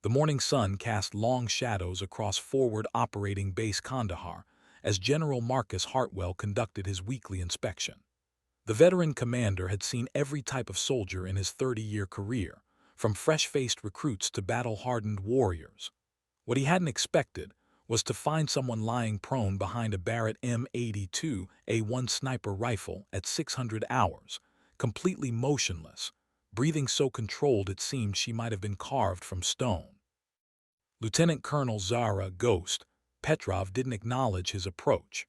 The morning sun cast long shadows across forward operating base Kandahar as General Marcus Hartwell conducted his weekly inspection. The veteran commander had seen every type of soldier in his 30-year career, from fresh-faced recruits to battle-hardened warriors. What he hadn't expected was to find someone lying prone behind a Barrett M82A1 sniper rifle at 600 hours, completely motionless, breathing so controlled it seemed she might have been carved from stone. Lieutenant Colonel Zara Ghost Petrov didn't acknowledge his approach.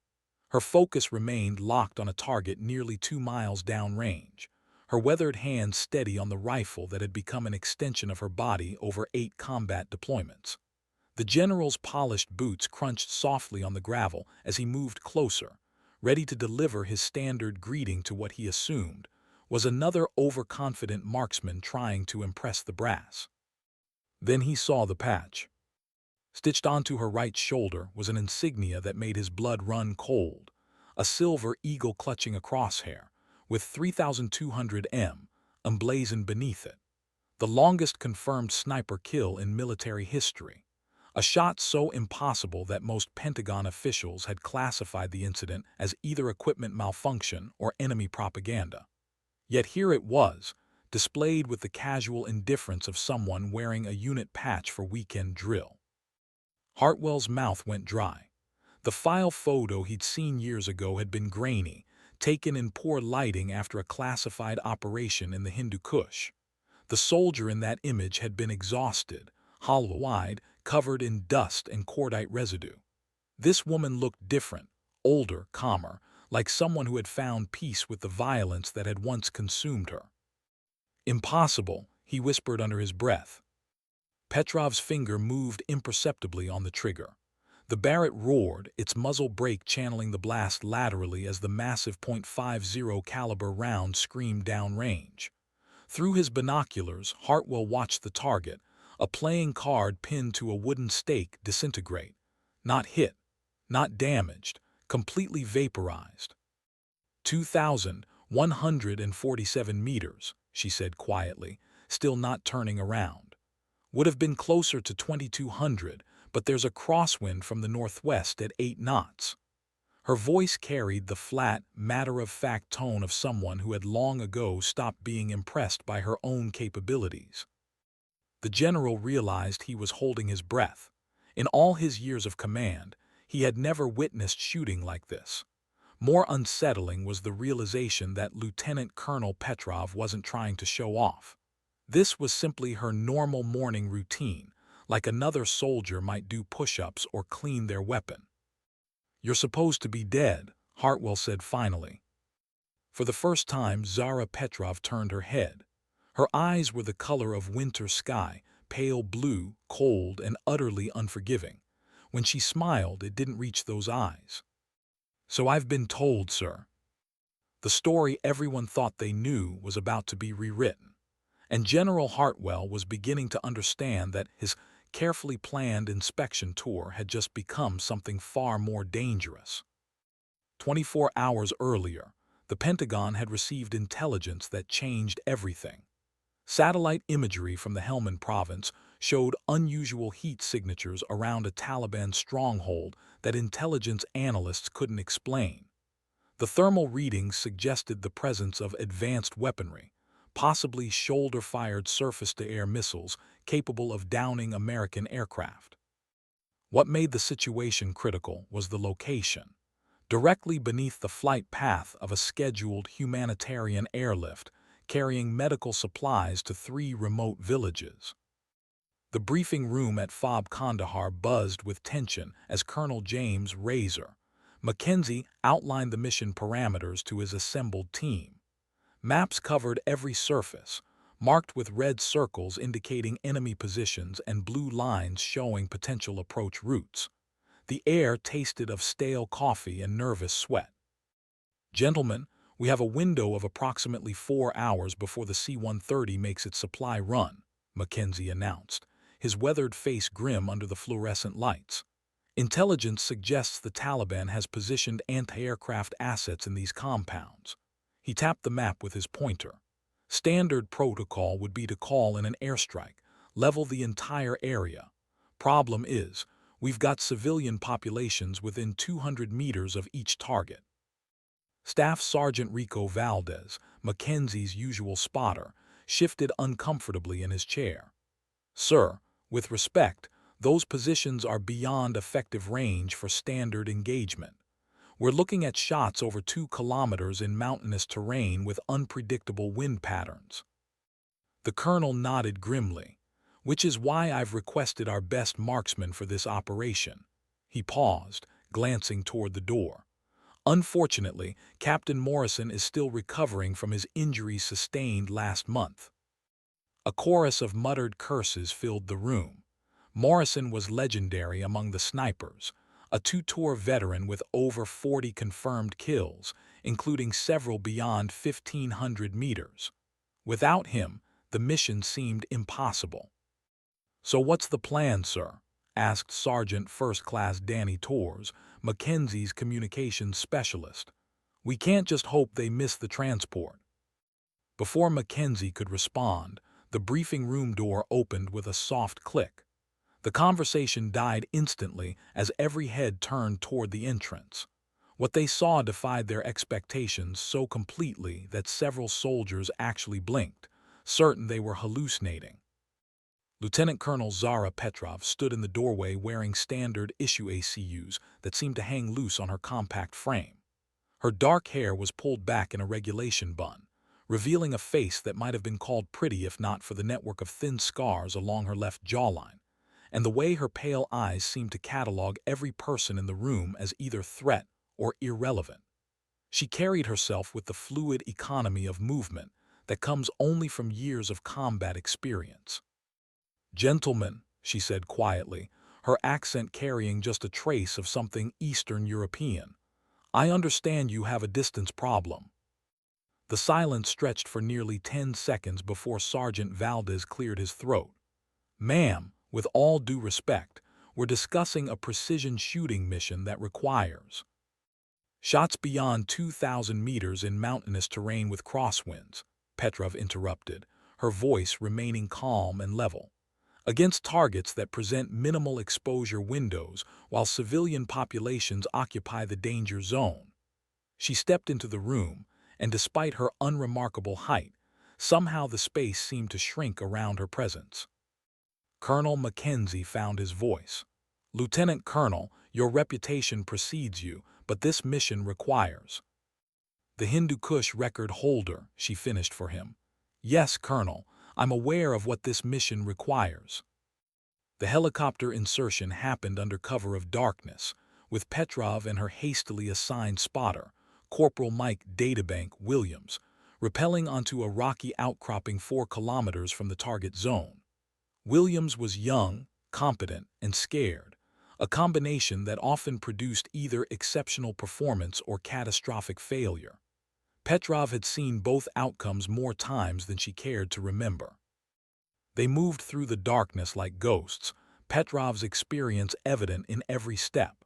Her focus remained locked on a target nearly 2 miles downrange, her weathered hands steady on the rifle that had become an extension of her body over 8 combat deployments. The general's polished boots crunched softly on the gravel as he moved closer, ready to deliver his standard greeting to what he assumed was another overconfident marksman trying to impress the brass. Then he saw the patch. Stitched onto her right shoulder was an insignia that made his blood run cold, a silver eagle clutching a crosshair, with 3,200 M emblazoned beneath it, the longest confirmed sniper kill in military history. A shot so impossible that most Pentagon officials had classified the incident as either equipment malfunction or enemy propaganda. Yet here it was, displayed with the casual indifference of someone wearing a unit patch for weekend drill. Hartwell's mouth went dry. The file photo he'd seen years ago had been grainy, taken in poor lighting after a classified operation in the Hindu Kush. The soldier in that image had been exhausted, hollow-eyed, covered in dust and cordite residue. This woman looked different, older, calmer, like someone who had found peace with the violence that had once consumed her. "Impossible," he whispered under his breath. Petrov's finger moved imperceptibly on the trigger. The Barrett roared, its muzzle brake channeling the blast laterally as the massive .50 caliber round screamed downrange. Through his binoculars, Hartwell watched the target, a playing card pinned to a wooden stake, disintegrate. Not hit, not damaged, completely vaporized. 2,147 meters, she said quietly, still not turning around. Would have been closer to 2,200, but there's a crosswind from the northwest at 8 knots. Her voice carried the flat, matter-of-fact tone of someone who had long ago stopped being impressed by her own capabilities. The general realized he was holding his breath. In all his years of command, he had never witnessed shooting like this. More unsettling was the realization that Lieutenant Colonel Petrov wasn't trying to show off. This was simply her normal morning routine, like another soldier might do push-ups or clean their weapon. "You're supposed to be dead," Hartwell said finally. For the first time, Zara Petrov turned her head. Her eyes were the color of winter sky, pale blue, cold, and utterly unforgiving. When she smiled, it didn't reach those eyes. "So I've been told, sir." The story everyone thought they knew was about to be rewritten, and General Hartwell was beginning to understand that his carefully planned inspection tour had just become something far more dangerous. 24 hours earlier, the Pentagon had received intelligence that changed everything. Satellite imagery from the Helmand province showed unusual heat signatures around a Taliban stronghold that intelligence analysts couldn't explain. The thermal readings suggested the presence of advanced weaponry, possibly shoulder-fired surface-to-air missiles capable of downing American aircraft. What made the situation critical was the location. Directly beneath the flight path of a scheduled humanitarian airlift carrying medical supplies to 3 remote villages. The briefing room at FOB Kandahar buzzed with tension as Colonel James Razor Mackenzie outlined the mission parameters to his assembled team. Maps covered every surface, marked with red circles indicating enemy positions and blue lines showing potential approach routes. The air tasted of stale coffee and nervous sweat. "Gentlemen, we have a window of approximately 4 hours before the C-130 makes its supply run," Mackenzie announced, his weathered face grim under the fluorescent lights. "Intelligence suggests the Taliban has positioned anti-aircraft assets in these compounds." He tapped the map with his pointer. "Standard protocol would be to call in an airstrike, level the entire area. Problem is, we've got civilian populations within 200 meters of each target. Staff Sergeant Rico Valdez, Mackenzie's usual spotter, shifted uncomfortably in his chair. Sir, with respect, those positions are beyond effective range for standard engagement. We're looking at shots over 2 kilometers in mountainous terrain with unpredictable wind patterns. The colonel nodded grimly, which is why I've requested our best marksman for this operation. He paused, glancing toward the door. Unfortunately, Captain Morrison is still recovering from his injuries sustained last month. A chorus of muttered curses filled the room. Morrison was legendary among the snipers, a two-tour veteran with over 40 confirmed kills, including several beyond 1,500 meters. Without him, the mission seemed impossible. "So what's the plan, sir?" asked Sergeant First Class Danny Torres, Mackenzie's communications specialist. "We can't just hope they miss the transport." Before Mackenzie could respond, the briefing room door opened with a soft click. The conversation died instantly as every head turned toward the entrance. What they saw defied their expectations so completely that several soldiers actually blinked, certain they were hallucinating. Lieutenant Colonel Zara Petrov stood in the doorway wearing standard issue ACUs that seemed to hang loose on her compact frame. Her dark hair was pulled back in a regulation bun, revealing a face that might have been called pretty if not for the network of thin scars along her left jawline, and the way her pale eyes seemed to catalog every person in the room as either threat or irrelevant. She carried herself with the fluid economy of movement that comes only from years of combat experience. "Gentlemen," she said quietly, her accent carrying just a trace of something Eastern European, "I understand you have a distance problem." The silence stretched for nearly 10 seconds before Sergeant Valdez cleared his throat. "Ma'am, with all due respect, we're discussing a precision shooting mission that requires shots beyond 2,000 meters in mountainous terrain with crosswinds," Petrov interrupted, her voice remaining calm and level, "against targets that present minimal exposure windows while civilian populations occupy the danger zone." She stepped into the room, and despite her unremarkable height, somehow the space seemed to shrink around her presence. Colonel Mackenzie found his voice. "Lieutenant Colonel, your reputation precedes you, but this mission requires." "The Hindu Kush record holder," she finished for him. "Yes, Colonel, I'm aware of what this mission requires." The helicopter insertion happened under cover of darkness, with Petrov and her hastily assigned spotter, Corporal Mike Databank Williams, rappelling onto a rocky outcropping 4 kilometers from the target zone. Williams was young, competent, and scared, a combination that often produced either exceptional performance or catastrophic failure. Petrov had seen both outcomes more times than she cared to remember. They moved through the darkness like ghosts, Petrov's experience evident in every step.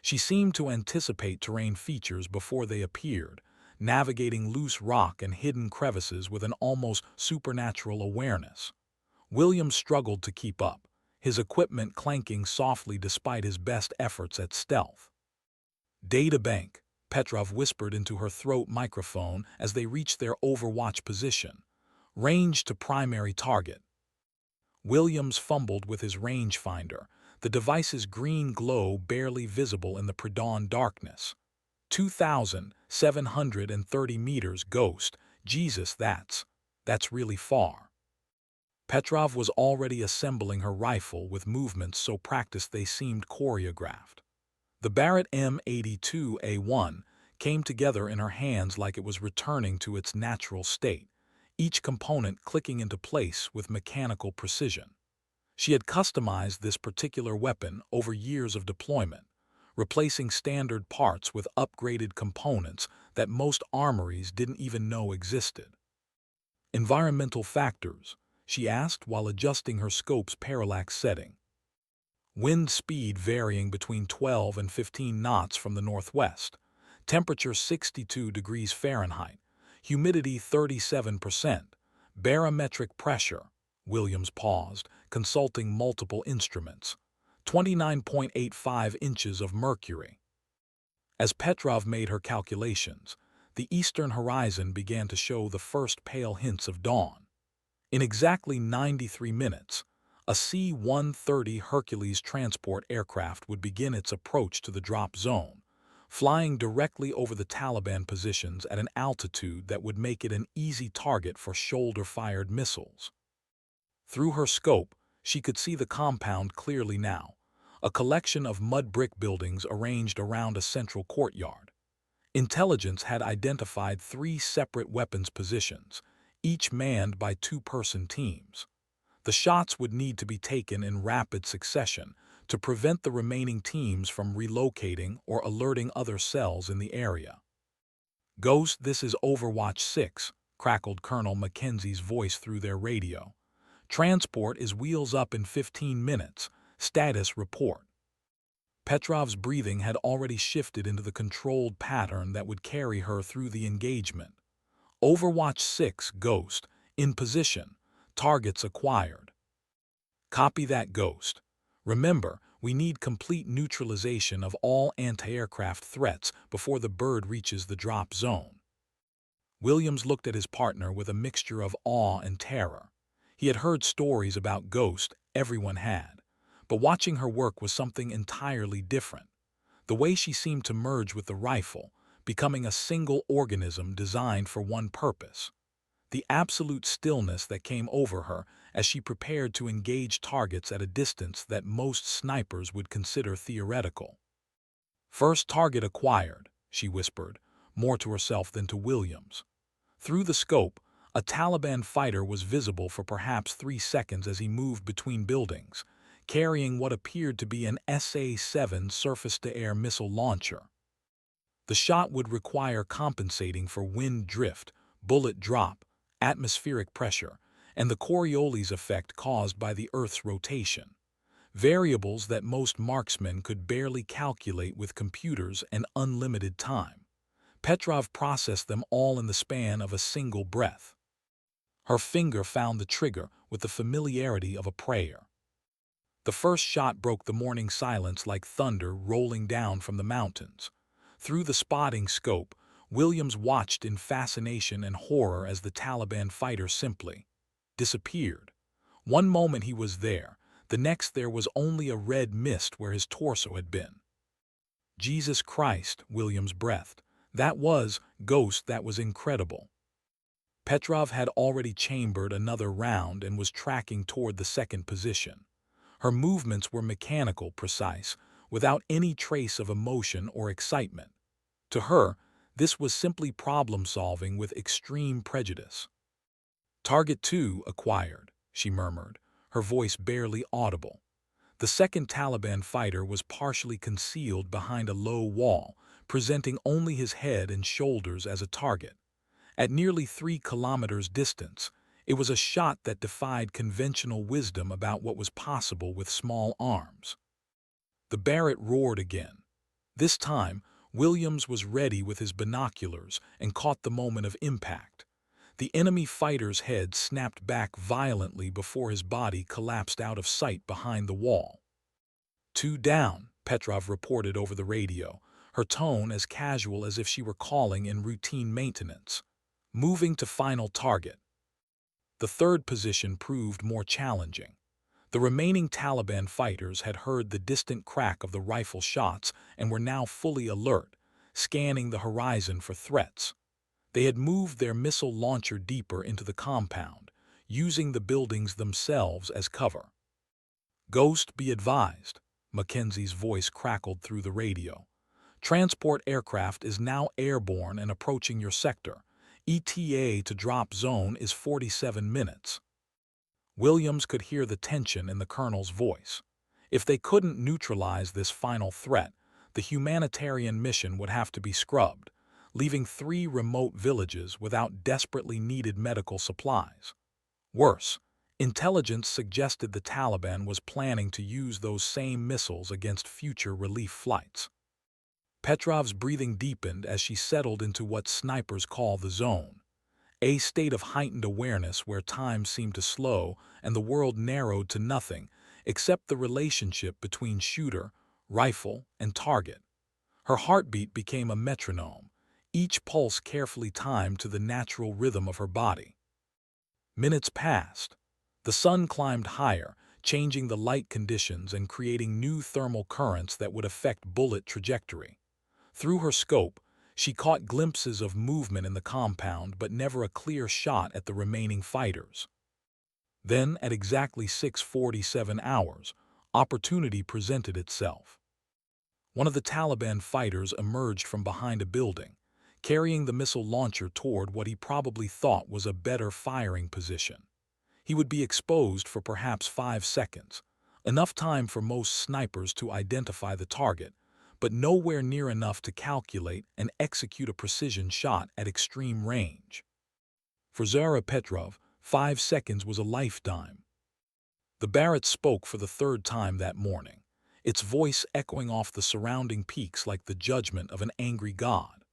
She seemed to anticipate terrain features before they appeared, navigating loose rock and hidden crevices with an almost supernatural awareness. Williams struggled to keep up, his equipment clanking softly despite his best efforts at stealth. "Databank," Petrov whispered into her throat microphone as they reached their overwatch position. "Range to primary target." Williams fumbled with his rangefinder, the device's green glow barely visible in the pre-dawn darkness. 2,730 meters, Ghost. Jesus, that's really far. Petrov was already assembling her rifle with movements so practiced they seemed choreographed. The Barrett M82A1 came together in her hands like it was returning to its natural state, each component clicking into place with mechanical precision. She had customized this particular weapon over years of deployment, replacing standard parts with upgraded components that most armories didn't even know existed. "Environmental factors," she asked while adjusting her scope's parallax setting. "Wind speed varying between 12 and 15 knots from the northwest. Temperature 62 degrees Fahrenheit. Humidity 37%. Barometric pressure." Williams paused, consulting multiple instruments. 29.85 inches of mercury. As Petrov made her calculations, the eastern horizon began to show the first pale hints of dawn. In exactly 93 minutes, a C-130 Hercules transport aircraft would begin its approach to the drop zone, flying directly over the Taliban positions at an altitude that would make it an easy target for shoulder-fired missiles. Through her scope, she could see the compound clearly now, a collection of mud brick buildings arranged around a central courtyard. Intelligence had identified 3 separate weapons positions, each manned by 2-person teams. The shots would need to be taken in rapid succession to prevent the remaining teams from relocating or alerting other cells in the area. "Ghost, this is Overwatch 6, crackled Colonel Mackenzie's voice through their radio. "Transport is wheels up in 15 minutes. Status report." Petrov's breathing had already shifted into the controlled pattern that would carry her through the engagement. "Overwatch 6, Ghost. In position. Targets acquired." "Copy that, Ghost. Remember, we need complete neutralization of all anti-aircraft threats before the bird reaches the drop zone." Williams looked at his partner with a mixture of awe and terror. He had heard stories about Ghost, everyone had, but watching her work was something entirely different. The way she seemed to merge with the rifle, becoming a single organism designed for one purpose. The absolute stillness that came over her as she prepared to engage targets at a distance that most snipers would consider theoretical. "First target acquired," she whispered, more to herself than to Williams. Through the scope, a Taliban fighter was visible for perhaps 3 seconds as he moved between buildings, carrying what appeared to be an SA-7 surface-to-air missile launcher. The shot would require compensating for wind drift, bullet drop, atmospheric pressure, and the Coriolis effect caused by the Earth's rotation. Variables that most marksmen could barely calculate with computers and unlimited time. Petrov processed them all in the span of a single breath. Her finger found the trigger with the familiarity of a prayer. The first shot broke the morning silence like thunder rolling down from the mountains. Through the spotting scope, Williams watched in fascination and horror as the Taliban fighter simply disappeared. One moment he was there, the next there was only a red mist where his torso had been. "Jesus Christ," Williams breathed. "That was, Ghost, that was incredible." Petrov had already chambered another round and was tracking toward the second position. Her movements were mechanical, precise, without any trace of emotion or excitement. To her, this was simply problem-solving with extreme prejudice. "Target 2 acquired," she murmured, her voice barely audible. The second Taliban fighter was partially concealed behind a low wall, presenting only his head and shoulders as a target. At nearly 3 kilometers distance, it was a shot that defied conventional wisdom about what was possible with small arms. The Barrett roared again. This time, Williams was ready with his binoculars and caught the moment of impact. The enemy fighter's head snapped back violently before his body collapsed out of sight behind the wall. "2 down," Petrov reported over the radio, her tone as casual as if she were calling in routine maintenance. "Moving to final target." The third position proved more challenging. The remaining Taliban fighters had heard the distant crack of the rifle shots and were now fully alert, scanning the horizon for threats. They had moved their missile launcher deeper into the compound, using the buildings themselves as cover. "Ghost, be advised," Mackenzie's voice crackled through the radio. "Transport aircraft is now airborne and approaching your sector. ETA to drop zone is 47 minutes. Williams could hear the tension in the colonel's voice. If they couldn't neutralize this final threat, the humanitarian mission would have to be scrubbed, leaving 3 remote villages without desperately needed medical supplies. Worse, intelligence suggested the Taliban was planning to use those same missiles against future relief flights. Petrov's breathing deepened as she settled into what snipers call the zone. a state of heightened awareness where time seemed to slow and the world narrowed to nothing except the relationship between shooter, rifle, and target. Her heartbeat became a metronome, each pulse carefully timed to the natural rhythm of her body. Minutes passed. The sun climbed higher, changing the light conditions and creating new thermal currents that would affect bullet trajectory. Through her scope, she caught glimpses of movement in the compound but never a clear shot at the remaining fighters. Then, at exactly 6:47 hours, opportunity presented itself. One of the Taliban fighters emerged from behind a building, carrying the missile launcher toward what he probably thought was a better firing position. He would be exposed for perhaps 5 seconds, enough time for most snipers to identify the target, but nowhere near enough to calculate and execute a precision shot at extreme range. For Zara Petrov, 5 seconds was a lifetime. The Barrett spoke for the third time that morning, its voice echoing off the surrounding peaks like the judgment of an angry god.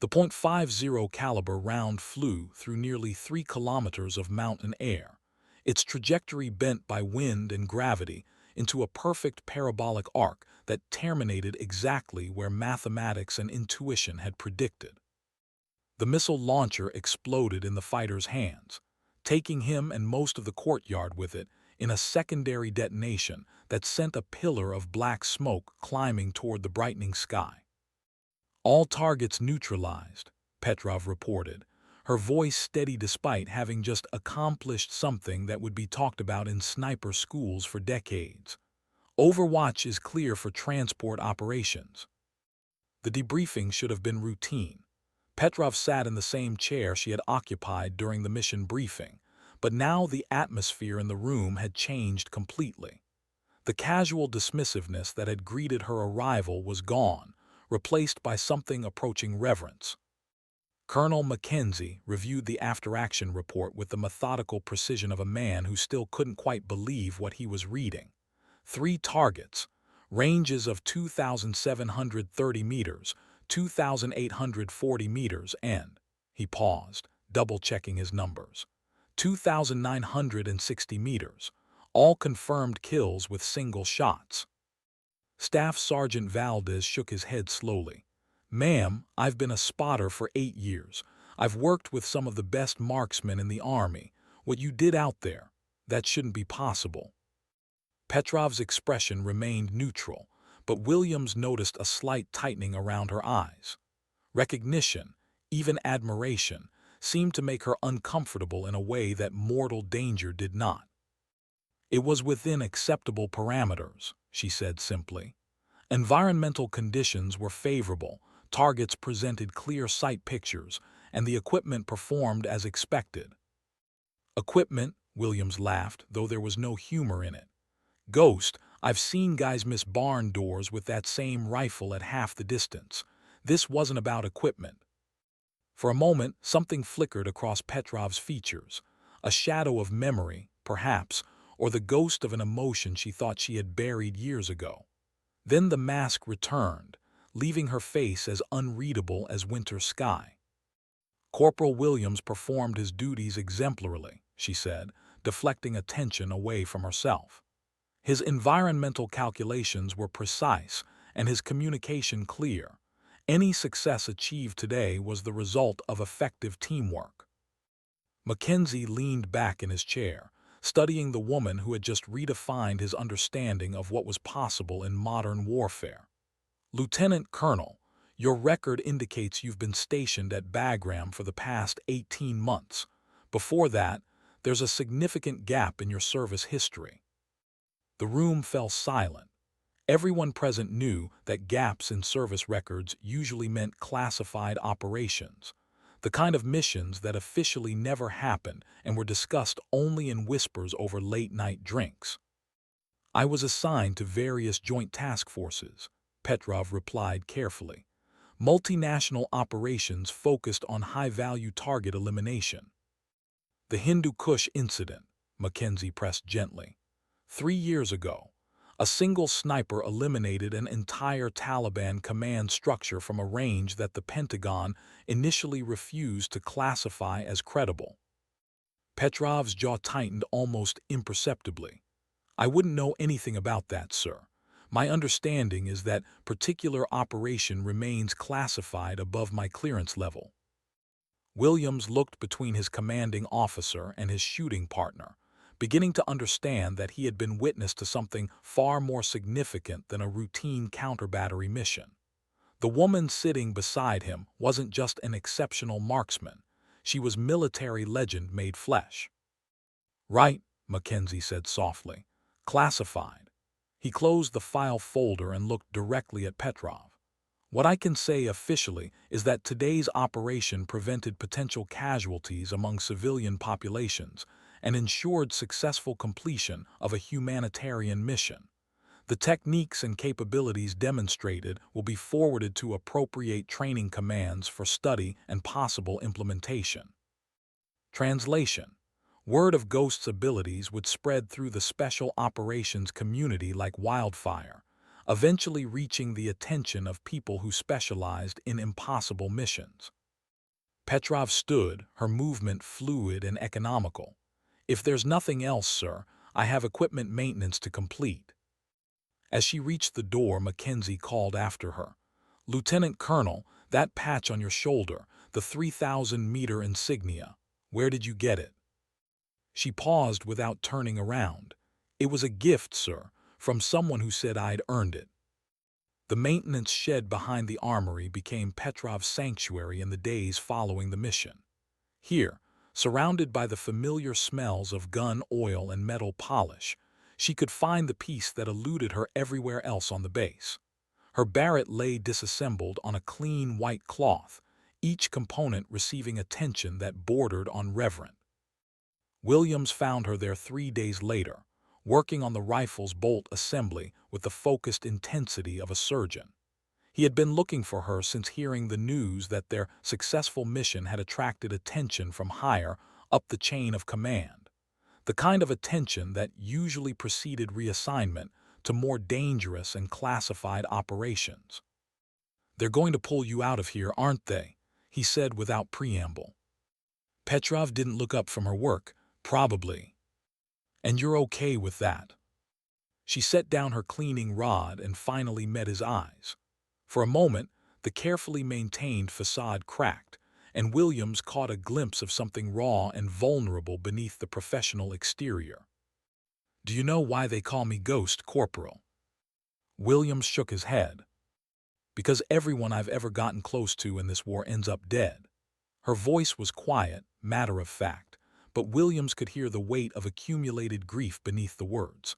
The .50 caliber round flew through nearly 3 kilometers of mountain air, its trajectory bent by wind and gravity into a perfect parabolic arc that terminated exactly where mathematics and intuition had predicted. The missile launcher exploded in the fighter's hands, taking him and most of the courtyard with it in a secondary detonation that sent a pillar of black smoke climbing toward the brightening sky. "All targets neutralized," Petrov reported, her voice steady despite having just accomplished something that would be talked about in sniper schools for decades. "Overwatch is clear for transport operations." The debriefing should have been routine. Petrov sat in the same chair she had occupied during the mission briefing, but now the atmosphere in the room had changed completely. The casual dismissiveness that had greeted her arrival was gone, replaced by something approaching reverence. Colonel Mackenzie reviewed the after-action report with the methodical precision of a man who still couldn't quite believe what he was reading. 3 targets, ranges of 2,730 meters, 2,840 meters, and, he paused, double-checking his numbers, 2,960 meters, all confirmed kills with single shots. Staff Sergeant Valdez shook his head slowly. "Ma'am, I've been a spotter for 8 years. I've worked with some of the best marksmen in the Army. What you did out there, that shouldn't be possible." Petrov's expression remained neutral, but Williams noticed a slight tightening around her eyes. Recognition, even admiration, seemed to make her uncomfortable in a way that mortal danger did not. "It was within acceptable parameters," she said simply. "Environmental conditions were favorable, targets presented clear sight pictures, and the equipment performed as expected." "Equipment?" Williams laughed, though there was no humor in it. "Ghost, I've seen guys miss barn doors with that same rifle at half the distance. This wasn't about equipment." For a moment, something flickered across Petrov's features, a shadow of memory, perhaps, or the ghost of an emotion she thought she had buried years ago. Then the mask returned, leaving her face as unreadable as winter sky. "Corporal Williams performed his duties exemplarily," she said, deflecting attention away from herself. "His environmental calculations were precise and his communication clear. Any success achieved today was the result of effective teamwork." Mackenzie leaned back in his chair, studying the woman who had just redefined his understanding of what was possible in modern warfare. "Lieutenant Colonel, your record indicates you've been stationed at Bagram for the past 18 months. Before that, there's a significant gap in your service history." The room fell silent. Everyone present knew that gaps in service records usually meant classified operations, the kind of missions that officially never happened and were discussed only in whispers over late-night drinks. "I was assigned to various joint task forces," Petrov replied carefully. "Multinational operations focused on high-value target elimination." "The Hindu Kush incident," Mackenzie pressed gently. 3 years ago, A single sniper eliminated an entire Taliban command structure from a range that the Pentagon initially refused to classify as credible. Petrov's jaw tightened almost imperceptibly. I wouldn't know anything about that, sir. My understanding is that particular operation remains classified above my clearance level. Williams looked between his commanding officer and his shooting partner, beginning to understand that he had been witness to something far more significant than a routine counter-battery mission. The woman sitting beside him wasn't just an exceptional marksman. She was military legend made flesh. "Right," Mackenzie said softly. "Classified." He closed the file folder and looked directly at Petrov. "What I can say officially is that today's operation prevented potential casualties among civilian populations and ensured successful completion of a humanitarian mission. The techniques and capabilities demonstrated will be forwarded to appropriate training commands for study and possible implementation." Translation: word of Ghost's abilities would spread through the special operations community like wildfire, eventually reaching the attention of people who specialized in impossible missions. Petrov stood, her movement fluid and economical. "If there's nothing else, sir, I have equipment maintenance to complete." As she reached the door, Mackenzie called after her. "Lieutenant Colonel, that patch on your shoulder, the 3,000-meter Insignia, where did you get it?" She paused without turning around. "It was a gift, sir, from someone who said I'd earned it." The maintenance shed behind the armory became Petrov's sanctuary in the days following the mission. Here, surrounded by the familiar smells of gun oil and metal polish, she could find the piece that eluded her everywhere else on the base. Her Barrett lay disassembled on a clean white cloth, each component receiving attention that bordered on reverent. Williams found her there 3 days later, working on the rifle's bolt assembly with the focused intensity of a surgeon. He had been looking for her since hearing the news that their successful mission had attracted attention from higher up the chain of command, the kind of attention that usually preceded reassignment to more dangerous and classified operations. "They're going to pull you out of here, aren't they?" he said without preamble. Petrov didn't look up from her work. "Probably. And you're okay with that?" She set down her cleaning rod and finally met his eyes. For a moment, the carefully maintained facade cracked, and Williams caught a glimpse of something raw and vulnerable beneath the professional exterior. "Do you know why they call me Ghost, Corporal?" Williams shook his head. "Because everyone I've ever gotten close to in this war ends up dead." Her voice was quiet, matter-of-fact, but Williams could hear the weight of accumulated grief beneath the words.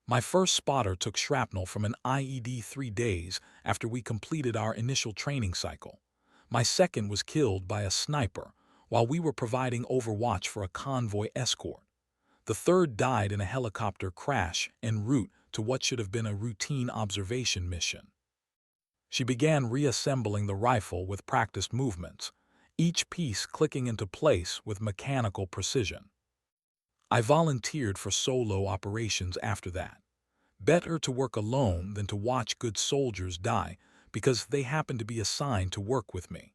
"My first spotter took shrapnel from an IED 3 days after we completed our initial training cycle. My second was killed by a sniper while we were providing overwatch for a convoy escort. The third died in a helicopter crash en route to what should have been a routine observation mission." She began reassembling the rifle with practiced movements, each piece clicking into place with mechanical precision. "I volunteered for solo operations after that. Better to work alone than to watch good soldiers die because they happened to be assigned to work with me."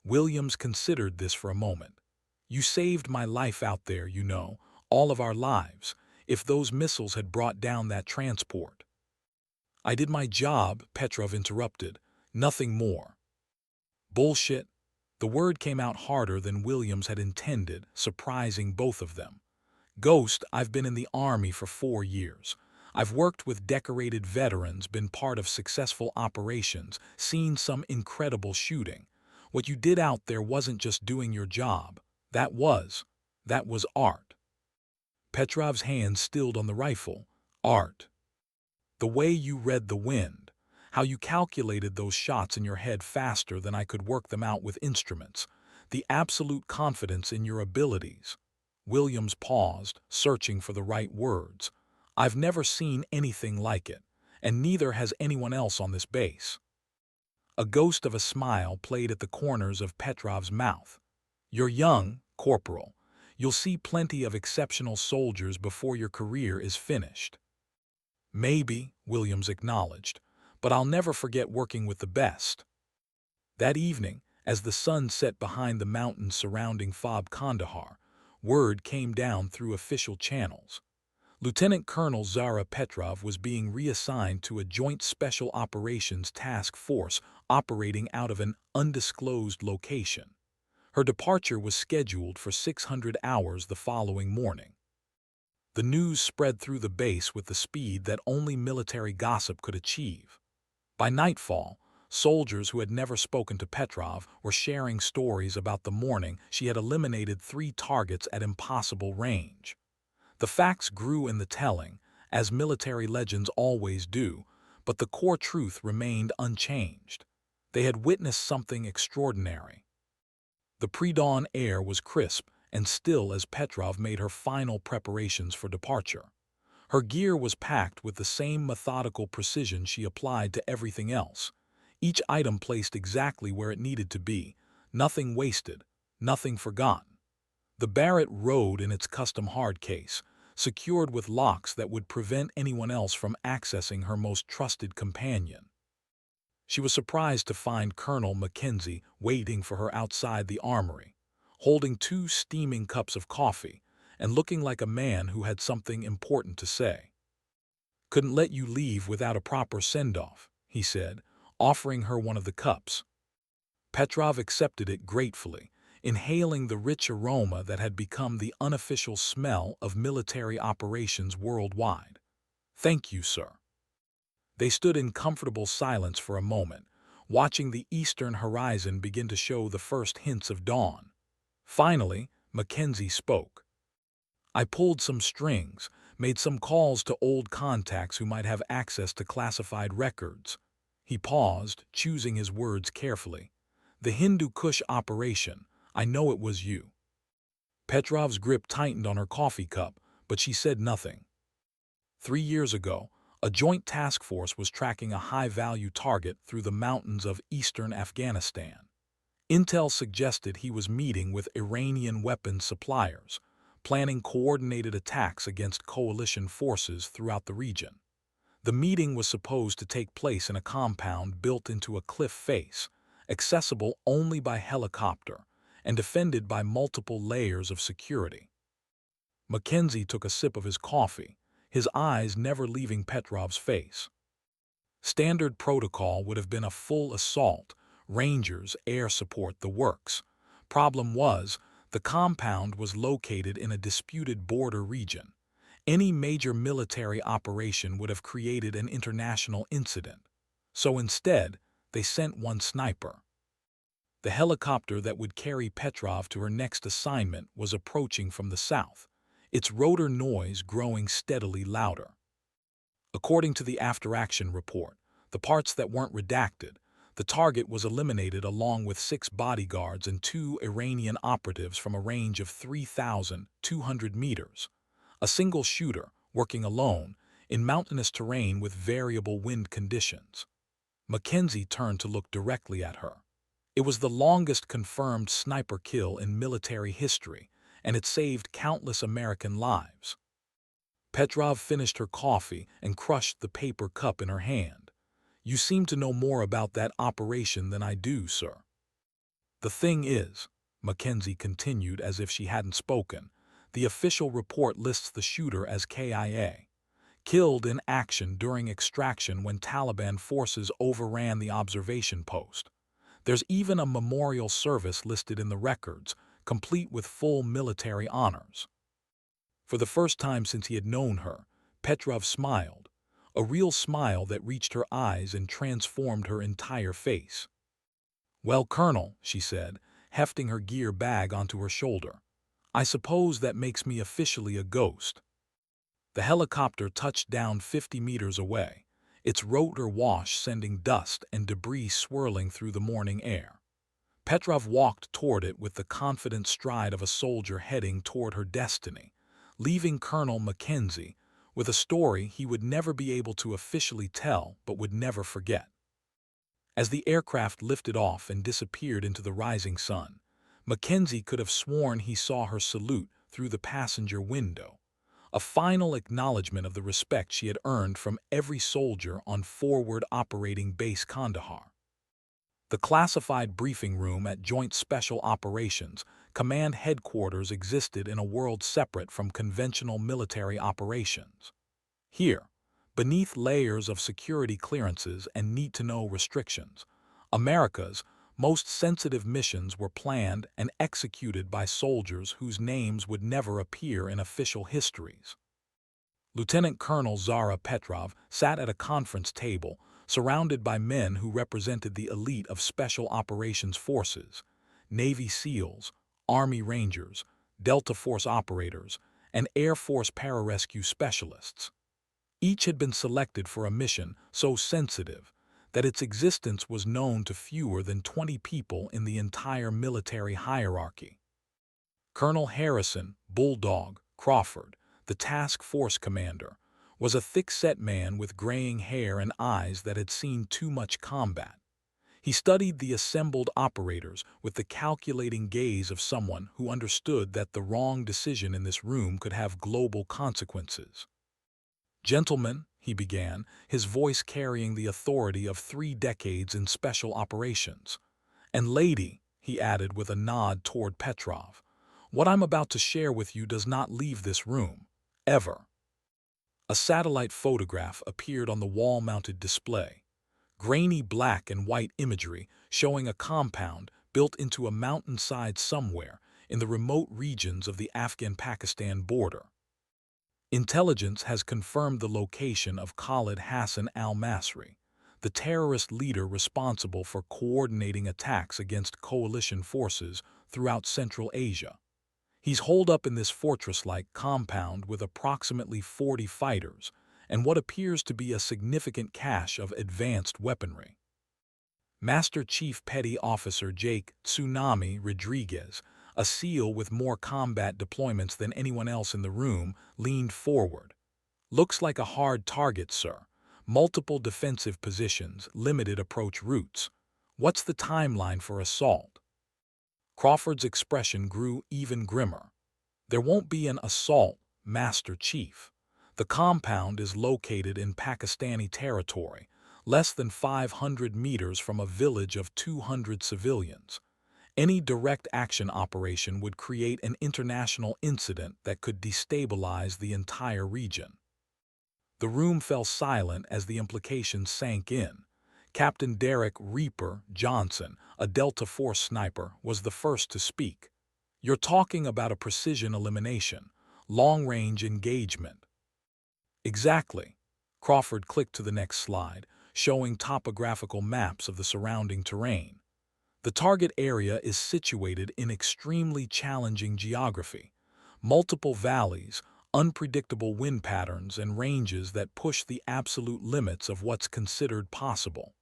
Williams considered this for a moment. "You saved my life out there, you know, all of our lives, if those missiles had brought down that transport." "I did my job," Petrov interrupted. "Nothing more." "Bullshit." The word came out harder than Williams had intended, surprising both of them. "Ghost, I've been in the Army for 4 years. I've worked with decorated veterans, been part of successful operations, seen some incredible shooting. What you did out there wasn't just doing your job. That was art." Petrov's hand stilled on the rifle. "Art. The way you read the wind, how you calculated those shots in your head faster than I could work them out with instruments, the absolute confidence in your abilities." Williams paused, searching for the right words. "I've never seen anything like it, and neither has anyone else on this base." A ghost of a smile played at the corners of Petrov's mouth. "You're young, Corporal. You'll see plenty of exceptional soldiers before your career is finished." Maybe, Williams acknowledged, but I'll never forget working with the best. That evening, as the sun set behind the mountains surrounding Fob Kandahar, word came down through official channels. Lieutenant Colonel Zara Petrov was being reassigned to a joint special operations task force operating out of an undisclosed location. Her departure was scheduled for 600 hours the following morning. The news spread through the base with the speed that only military gossip could achieve. By nightfall, soldiers who had never spoken to Petrov were sharing stories about the morning she had eliminated 3 targets at impossible range. The facts grew in the telling, as military legends always do, but the core truth remained unchanged. They had witnessed something extraordinary. The pre-dawn air was crisp and still as Petrov made her final preparations for departure. Her gear was packed with the same methodical precision she applied to everything else, each item placed exactly where it needed to be, nothing wasted, nothing forgotten. The Barrett rode in its custom hard case, secured with locks that would prevent anyone else from accessing her most trusted companion. She was surprised to find Colonel Mackenzie waiting for her outside the armory, holding 2 steaming cups of coffee and looking like a man who had something important to say. "Couldn't let you leave without a proper send-off," he said, offering her one of the cups. Petrov accepted it gratefully, inhaling the rich aroma that had become the unofficial smell of military operations worldwide. "Thank you, sir." They stood in comfortable silence for a moment, watching the eastern horizon begin to show the first hints of dawn. Finally, Mackenzie spoke. "I pulled some strings, made some calls to old contacts who might have access to classified records." He paused, choosing his words carefully. "The Hindu Kush operation, I know it was you." Petrov's grip tightened on her coffee cup, but she said nothing. 3 years ago, a joint task force was tracking a high-value target through the mountains of eastern Afghanistan. Intel suggested he was meeting with Iranian weapons suppliers, planning coordinated attacks against coalition forces throughout the region. The meeting was supposed to take place in a compound built into a cliff face, accessible only by helicopter, and defended by multiple layers of security. Mackenzie took a sip of his coffee, his eyes never leaving Petrov's face. Standard protocol would have been a full assault, Rangers, air support, the works. Problem was, the compound was located in a disputed border region. Any major military operation would have created an international incident. So instead, they sent one sniper. The helicopter that would carry Petrov to her next assignment was approaching from the south, its rotor noise growing steadily louder. According to the after-action report, the parts that weren't redacted, the target was eliminated along with 6 bodyguards and 2 Iranian operatives from a range of 3,200 meters. A single shooter, working alone, in mountainous terrain with variable wind conditions. Mackenzie turned to look directly at her. It was the longest confirmed sniper kill in military history, and it saved countless American lives. Petrov finished her coffee and crushed the paper cup in her hand. "You seem to know more about that operation than I do, sir." "The thing is," Mackenzie continued as if she hadn't spoken, "the official report lists the shooter as KIA. Killed in action during extraction when Taliban forces overran the observation post. There's even a memorial service listed in the records, complete with full military honors." For the first time since he had known her, Petrov smiled, a real smile that reached her eyes and transformed her entire face. "Well, Colonel," she said, hefting her gear bag onto her shoulder, "I suppose that makes me officially a ghost." The helicopter touched down 50 meters away, its rotor wash sending dust and debris swirling through the morning air. Petrov walked toward it with the confident stride of a soldier heading toward her destiny, leaving Colonel Mackenzie with a story he would never be able to officially tell but would never forget. As the aircraft lifted off and disappeared into the rising sun, Mackenzie could have sworn he saw her salute through the passenger window, a final acknowledgement of the respect she had earned from every soldier on Forward Operating Base Kandahar. The classified briefing room at Joint Special Operations Command Headquarters existed in a world separate from conventional military operations. Here, beneath layers of security clearances and need-to-know restrictions, America's most sensitive missions were planned and executed by soldiers whose names would never appear in official histories. Lieutenant Colonel Zara Petrov sat at a conference table, surrounded by men who represented the elite of Special Operations Forces, Navy SEALs, Army Rangers, Delta Force operators, and Air Force pararescue specialists. Each had been selected for a mission so sensitive that its existence was known to fewer than 20 people in the entire military hierarchy. Colonel Harrison Bulldog Crawford, the task force commander, was a thick-set man with graying hair and eyes that had seen too much combat. He studied the assembled operators with the calculating gaze of someone who understood that the wrong decision in this room could have global consequences. "Gentlemen," he began, his voice carrying the authority of 3 decades in special operations. "And lady," he added with a nod toward Petrov, "what I'm about to share with you does not leave this room, ever." A satellite photograph appeared on the wall-mounted display, grainy black and white imagery showing a compound built into a mountainside somewhere in the remote regions of the Afghan-Pakistan border. Intelligence has confirmed the location of Khalid Hassan al-Masri, the terrorist leader responsible for coordinating attacks against coalition forces throughout Central Asia. He's holed up in this fortress-like compound with approximately 40 fighters and what appears to be a significant cache of advanced weaponry. Master Chief Petty Officer Jake Tsunami Rodriguez, a SEAL with more combat deployments than anyone else in the room, leaned forward. "Looks like a hard target, sir. Multiple defensive positions, limited approach routes. What's the timeline for assault?" Crawford's expression grew even grimmer. "There won't be an assault, Master Chief. The compound is located in Pakistani territory, less than 500 meters from a village of 200 civilians. Any direct action operation would create an international incident that could destabilize the entire region." The room fell silent as the implications sank in. Captain Derek "Reaper" Johnson, a Delta Force sniper, was the first to speak. "You're talking about a precision elimination, long-range engagement." "Exactly." Crawford clicked to the next slide, showing topographical maps of the surrounding terrain. "The target area is situated in extremely challenging geography, multiple valleys, unpredictable wind patterns, and ranges that push the absolute limits of what's considered possible."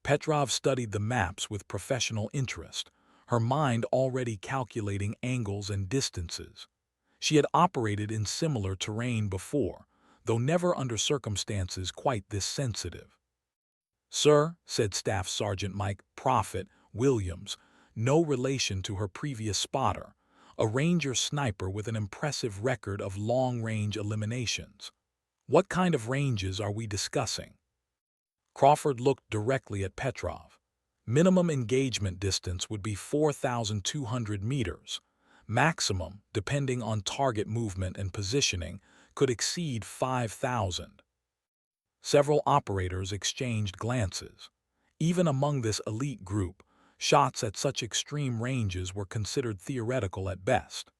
Petrov studied the maps with professional interest, her mind already calculating angles and distances. She had operated in similar terrain before, though never under circumstances quite this sensitive. "Sir," said Staff Sergeant Mike Prophet Williams, no relation to her previous spotter, a Ranger sniper with an impressive record of long-range eliminations. "What kind of ranges are we discussing?" Crawford looked directly at Petrov. "Minimum engagement distance would be 4,200 meters. Maximum, depending on target movement and positioning, could exceed 5,000. Several operators exchanged glances. Even among this elite group, shots at such extreme ranges were considered theoretical at best.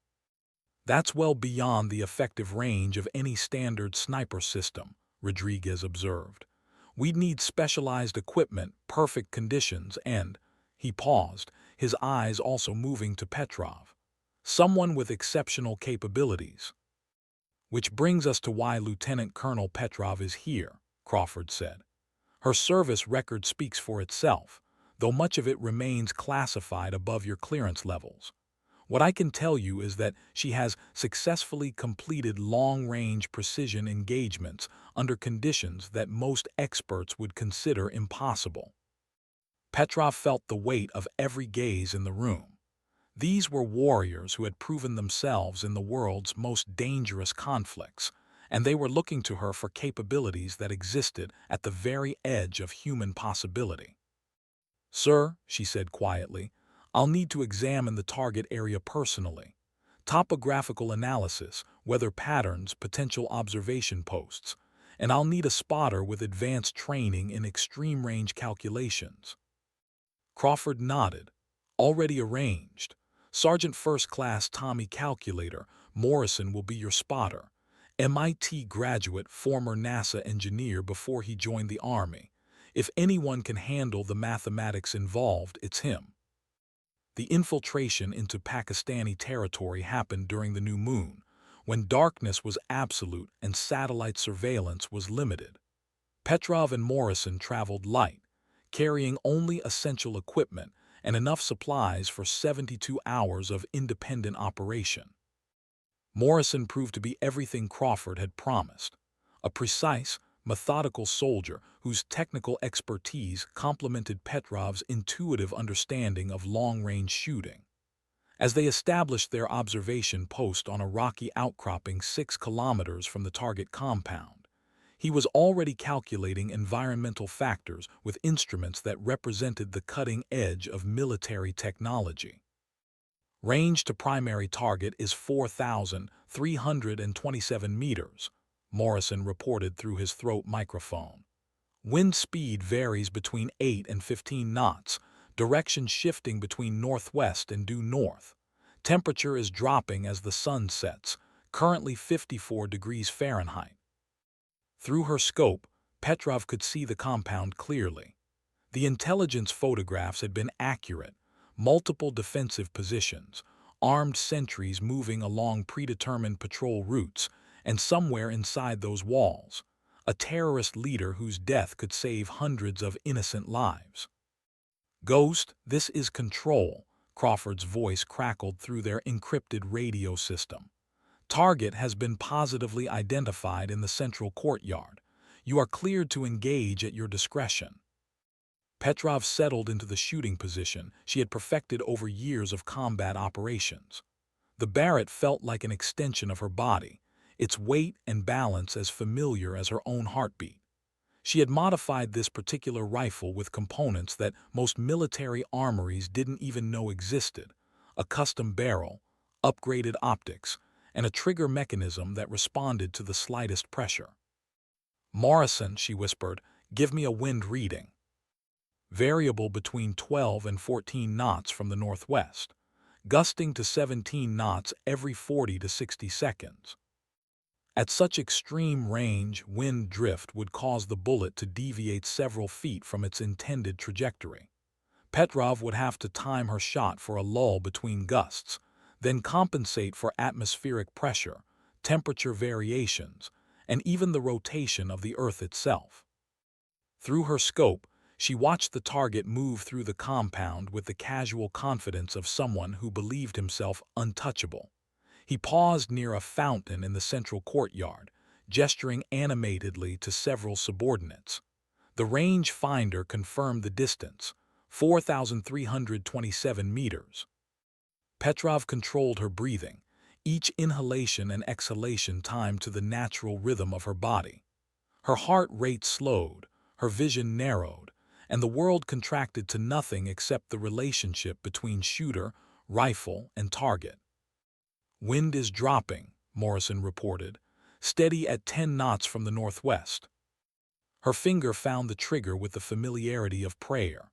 "That's well beyond the effective range of any standard sniper system," Rodriguez observed. "We'd need specialized equipment, perfect conditions, and—" He paused, his eyes also moving to Petrov. "Someone with exceptional capabilities." "Which brings us to why Lieutenant Colonel Petrov is here," Crawford said. "Her service record speaks for itself, though much of it remains classified above your clearance levels. What I can tell you is that she has successfully completed long-range precision engagements under conditions that most experts would consider impossible." Petrov felt the weight of every gaze in the room. These were warriors who had proven themselves in the world's most dangerous conflicts, and they were looking to her for capabilities that existed at the very edge of human possibility. "Sir," she said quietly, "I'll need to examine the target area personally. Topographical analysis, weather patterns, potential observation posts, and I'll need a spotter with advanced training in extreme range calculations." Crawford nodded. "Already arranged. Sergeant First Class Tommy Calculator Morrison will be your spotter. MIT graduate, former NASA engineer before he joined the Army. If anyone can handle the mathematics involved, it's him." The infiltration into Pakistani territory happened during the new moon, when darkness was absolute and satellite surveillance was limited. Petrov and Morrison traveled light, carrying only essential equipment and enough supplies for 72 hours of independent operation. Morrison proved to be everything Crawford had promised, a precise, methodical soldier whose technical expertise complemented Petrov's intuitive understanding of long-range shooting. As they established their observation post on a rocky outcropping 6 kilometers from the target compound, he was already calculating environmental factors with instruments that represented the cutting edge of military technology. "Range to primary target is 4,327 meters," Morrison reported through his throat microphone. "Wind speed varies between 8 and 15 knots, direction shifting between northwest and due north. Temperature is dropping as the sun sets, currently 54 degrees Fahrenheit." Through her scope, Petrov could see the compound clearly. The intelligence photographs had been accurate: multiple defensive positions, armed sentries moving along predetermined patrol routes, and somewhere inside those walls, a terrorist leader whose death could save hundreds of innocent lives. "Ghost, this is Control," Crawford's voice crackled through their encrypted radio system. "Target has been positively identified in the central courtyard. You are cleared to engage at your discretion." Petrov settled into the shooting position she had perfected over years of combat operations. The Barrett felt like an extension of her body, its weight and balance as familiar as her own heartbeat. She had modified this particular rifle with components that most military armories didn't even know existed: a custom barrel, upgraded optics, and a trigger mechanism that responded to the slightest pressure. "Morrison," she whispered, "give me a wind reading." Variable between 12 and 14 knots from the northwest, gusting to 17 knots every 40 to 60 seconds. At such extreme range, wind drift would cause the bullet to deviate several feet from its intended trajectory. Petrov would have to time her shot for a lull between gusts, then compensate for atmospheric pressure, temperature variations, and even the rotation of the Earth itself. Through her scope, she watched the target move through the compound with the casual confidence of someone who believed himself untouchable. He paused near a fountain in the central courtyard, gesturing animatedly to several subordinates. The range finder confirmed the distance: 4,327 meters. Petrov controlled her breathing, each inhalation and exhalation timed to the natural rhythm of her body. Her heart rate slowed, her vision narrowed, and the world contracted to nothing except the relationship between shooter, rifle, and target. "Wind is dropping," Morrison reported, "steady at 10 knots from the northwest." Her finger found the trigger with the familiarity of prayer.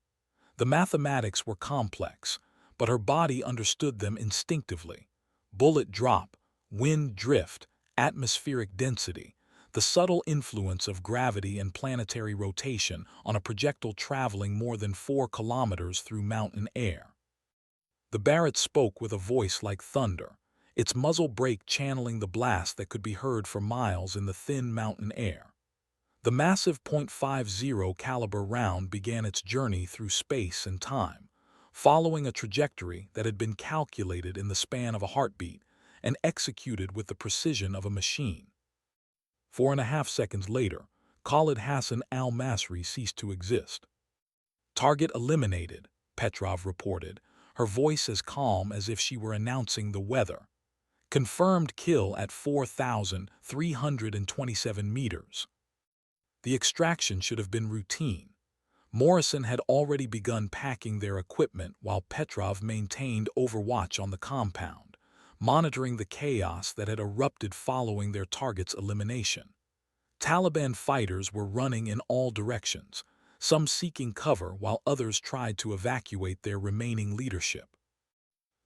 The mathematics were complex, but her body understood them instinctively: bullet drop, wind drift, atmospheric density, the subtle influence of gravity and planetary rotation on a projectile traveling more than 4 kilometers through mountain air. The Barrett spoke with a voice like thunder, its muzzle brake channeling the blast that could be heard for miles in the thin mountain air. The massive .50 caliber round began its journey through space and time, following a trajectory that had been calculated in the span of a heartbeat and executed with the precision of a machine. 4.5 seconds later, Khalid Hassan al-Masri ceased to exist. "Target eliminated," Petrov reported, her voice as calm as if she were announcing the weather. Confirmed kill at 4,327 meters. The extraction should have been routine. Morrison had already begun packing their equipment while Petrov maintained overwatch on the compound, monitoring the chaos that had erupted following their target's elimination. Taliban fighters were running in all directions, some seeking cover while others tried to evacuate their remaining leadership.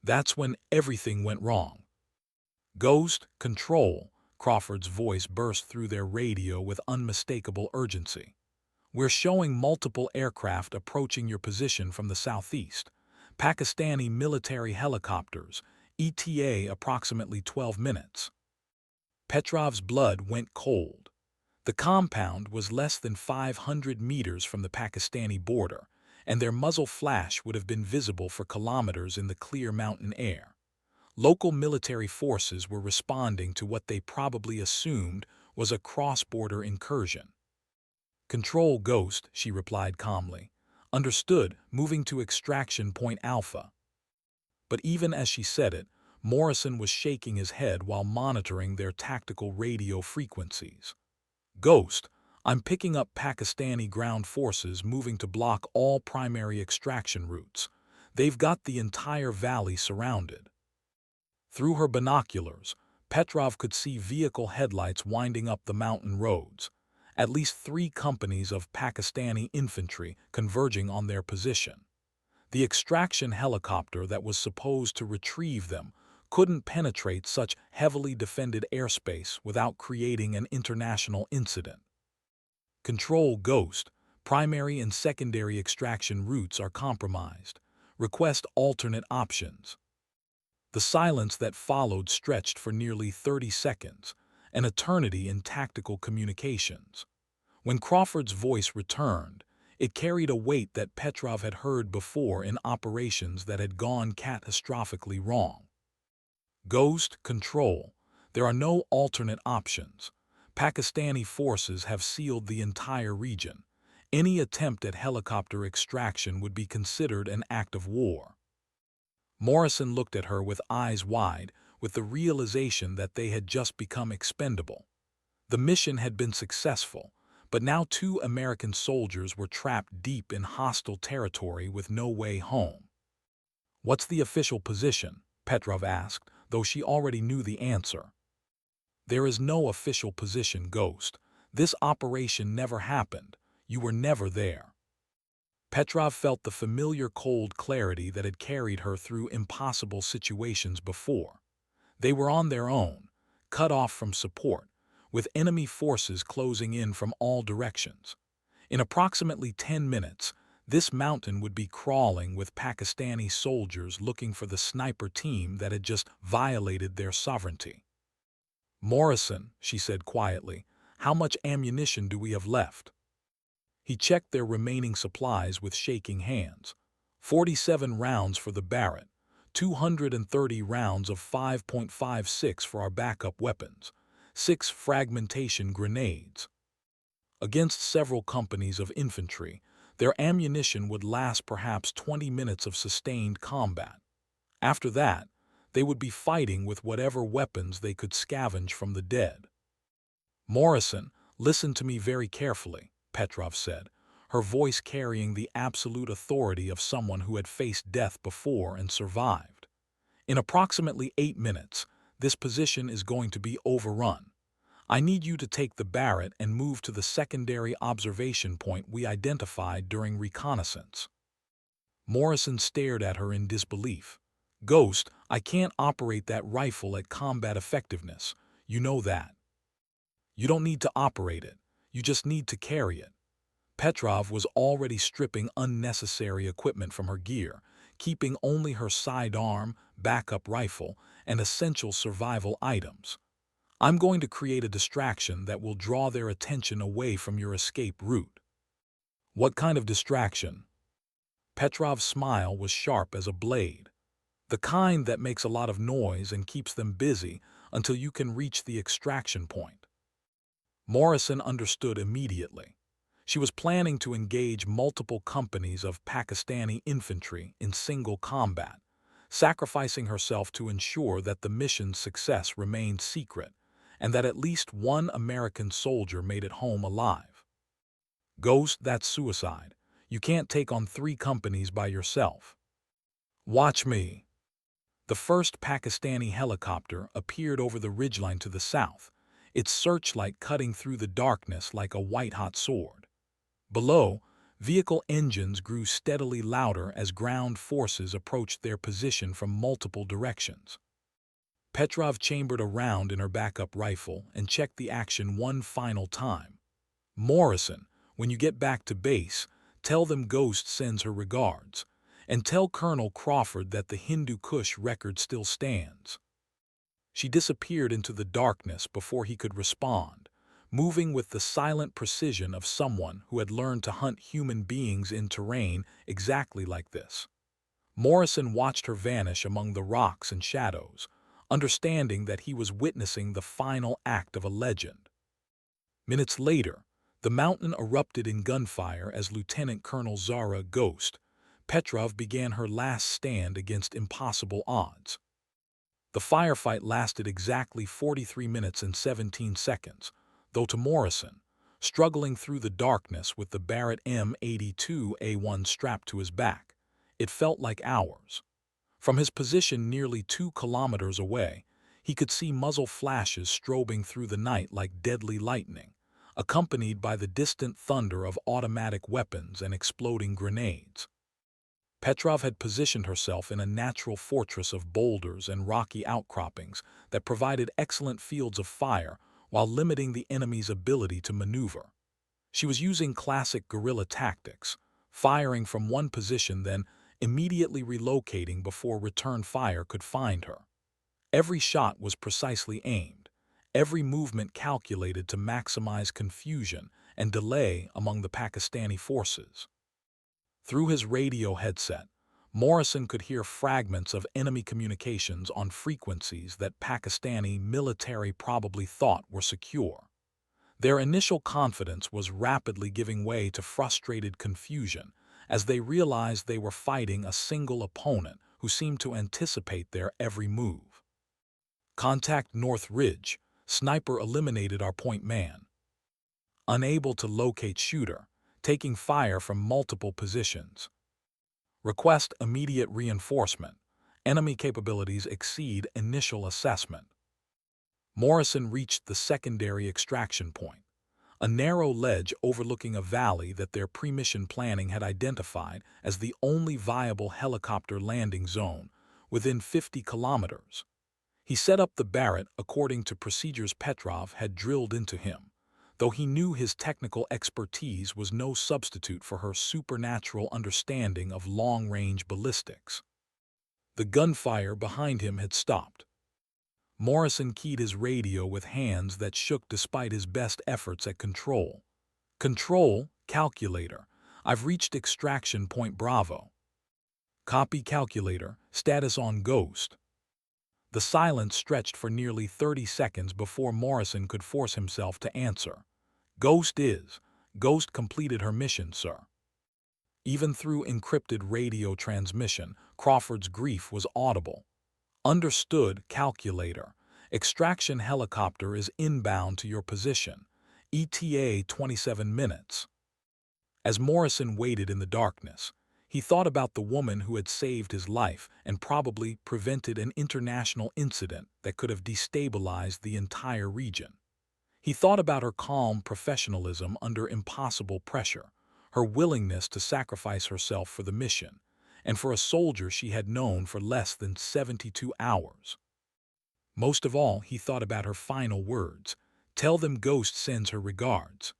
That's when everything went wrong. "Ghost, control," Crawford's voice burst through their radio with unmistakable urgency. "We're showing multiple aircraft approaching your position from the southeast. Pakistani military helicopters, ETA approximately 12 minutes. Petrov's blood went cold. The compound was less than 500 meters from the Pakistani border, and their muzzle flash would have been visible for kilometers in the clear mountain air. Local military forces were responding to what they probably assumed was a cross-border incursion. "Control, Ghost," she replied calmly. "Understood, moving to extraction point Alpha." But even as she said it, Morrison was shaking his head while monitoring their tactical radio frequencies. "Ghost, I'm picking up Pakistani ground forces moving to block all primary extraction routes. They've got the entire valley surrounded." Through her binoculars, Petrov could see vehicle headlights winding up the mountain roads, at least 3 companies of Pakistani infantry converging on their position. The extraction helicopter that was supposed to retrieve them couldn't penetrate such heavily defended airspace without creating an international incident. "Control, Ghost, primary and secondary extraction routes are compromised. Request alternate options." The silence that followed stretched for nearly 30 seconds, an eternity in tactical communications. When Crawford's voice returned, it carried a weight that Petrov had heard before in operations that had gone catastrophically wrong. "Ghost, control. There are no alternate options. Pakistani forces have sealed the entire region. Any attempt at helicopter extraction would be considered an act of war." Morrison looked at her with eyes wide, with the realization that they had just become expendable. The mission had been successful, but now 2 American soldiers were trapped deep in hostile territory with no way home. "What's the official position?" Petrov asked, though she already knew the answer. "There is no official position, Ghost. This operation never happened. You were never there." Petrov felt the familiar cold clarity that had carried her through impossible situations before. They were on their own, cut off from support, with enemy forces closing in from all directions. In approximately 10 minutes, this mountain would be crawling with Pakistani soldiers looking for the sniper team that had just violated their sovereignty. "Morrison," she said quietly, "how much ammunition do we have left?" He checked their remaining supplies with shaking hands. 47 rounds for the Barrett, 230 rounds of 5.56 for our backup weapons, 6 fragmentation grenades. Against several companies of infantry, their ammunition would last perhaps 20 minutes of sustained combat. After that, they would be fighting with whatever weapons they could scavenge from the dead. "Morrison, listen to me very carefully," Petrov said, her voice carrying the absolute authority of someone who had faced death before and survived. "In approximately 8 minutes, this position is going to be overrun. I need you to take the Barrett and move to the secondary observation point we identified during reconnaissance." Morrison stared at her in disbelief. "Ghost, I can't operate that rifle at combat effectiveness. You know that. You don't need to operate it. You just need to carry it." Petrov was already stripping unnecessary equipment from her gear, keeping only her sidearm, backup rifle, and essential survival items. "I'm going to create a distraction that will draw their attention away from your escape route." "What kind of distraction?" Petrov's smile was sharp as a blade. "The kind that makes a lot of noise and keeps them busy until you can reach the extraction point." Morrison understood immediately. She was planning to engage multiple companies of Pakistani infantry in single combat, sacrificing herself to ensure that the mission's success remained secret and that at least one American soldier made it home alive. Ghost, that's suicide. You can't take on 3 companies by yourself. Watch me. The first Pakistani helicopter appeared over the ridgeline to the south, its searchlight cutting through the darkness like a white-hot sword. Below, vehicle engines grew steadily louder as ground forces approached their position from multiple directions. Petrov chambered a round in her backup rifle and checked the action one final time. "Morrison, when you get back to base, tell them Ghost sends her regards, and tell Colonel Crawford that the Hindu Kush record still stands." She disappeared into the darkness before he could respond, moving with the silent precision of someone who had learned to hunt human beings in terrain exactly like this. Morrison watched her vanish among the rocks and shadows, understanding that he was witnessing the final act of a legend. Minutes later, the mountain erupted in gunfire as Lieutenant Colonel Zara Ghost Petrov began her last stand against impossible odds. The firefight lasted exactly 43 minutes and 17 seconds, though to Morrison, struggling through the darkness with the Barrett M82A1 strapped to his back, it felt like hours. From his position nearly 2 kilometers away, he could see muzzle flashes strobing through the night like deadly lightning, accompanied by the distant thunder of automatic weapons and exploding grenades. Petrov had positioned herself in a natural fortress of boulders and rocky outcroppings that provided excellent fields of fire while limiting the enemy's ability to maneuver. She was using classic guerrilla tactics, firing from one position then immediately relocating before return fire could find her. Every shot was precisely aimed, every movement calculated to maximize confusion and delay among the Pakistani forces. Through his radio headset, Morrison could hear fragments of enemy communications on frequencies that Pakistani military probably thought were secure. Their initial confidence was rapidly giving way to frustrated confusion as they realized they were fighting a single opponent who seemed to anticipate their every move. "Contact North Ridge. Sniper eliminated our point man. Unable to locate shooter. Taking fire from multiple positions. Request immediate reinforcement. Enemy capabilities exceed initial assessment." Morrison reached the secondary extraction point, a narrow ledge overlooking a valley that their pre-mission planning had identified as the only viable helicopter landing zone within 50 kilometers. He set up the Barrett according to procedures Petrov had drilled into him, though he knew his technical expertise was no substitute for her supernatural understanding of long-range ballistics. The gunfire behind him had stopped. Morrison keyed his radio with hands that shook despite his best efforts at control. "Control, calculator. I've reached extraction point Bravo. Copy calculator, status on Ghost." The silence stretched for nearly 30 seconds before Morrison could force himself to answer. Ghost completed her mission, sir." Even through encrypted radio transmission, Crawford's grief was audible. "Understood, calculator. Extraction helicopter is inbound to your position. ETA 27 minutes. As Morrison waited in the darkness, he thought about the woman who had saved his life and probably prevented an international incident that could have destabilized the entire region. He thought about her calm professionalism under impossible pressure, her willingness to sacrifice herself for the mission, and for a soldier she had known for less than 72 hours. Most of all, he thought about her final words, "Tell them Ghost sends her regards."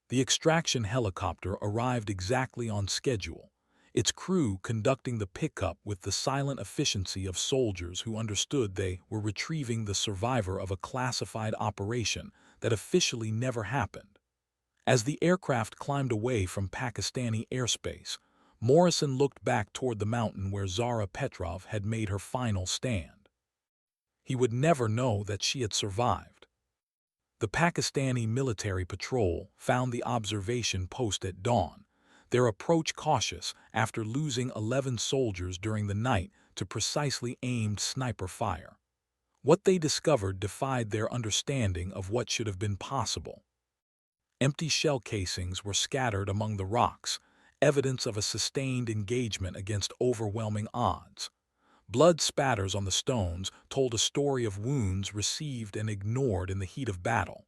The extraction helicopter arrived exactly on schedule, its crew conducting the pickup with the silent efficiency of soldiers who understood they were retrieving the survivor of a classified operation that officially never happened. As the aircraft climbed away from Pakistani airspace, Morrison looked back toward the mountain where Zara Petrov had made her final stand. He would never know that she had survived. The Pakistani military patrol found the observation post at dawn, their approach cautious after losing 11 soldiers during the night to precisely aimed sniper fire. What they discovered defied their understanding of what should have been possible. Empty shell casings were scattered among the rocks, evidence of a sustained engagement against overwhelming odds. Blood spatters on the stones told a story of wounds received and ignored in the heat of battle.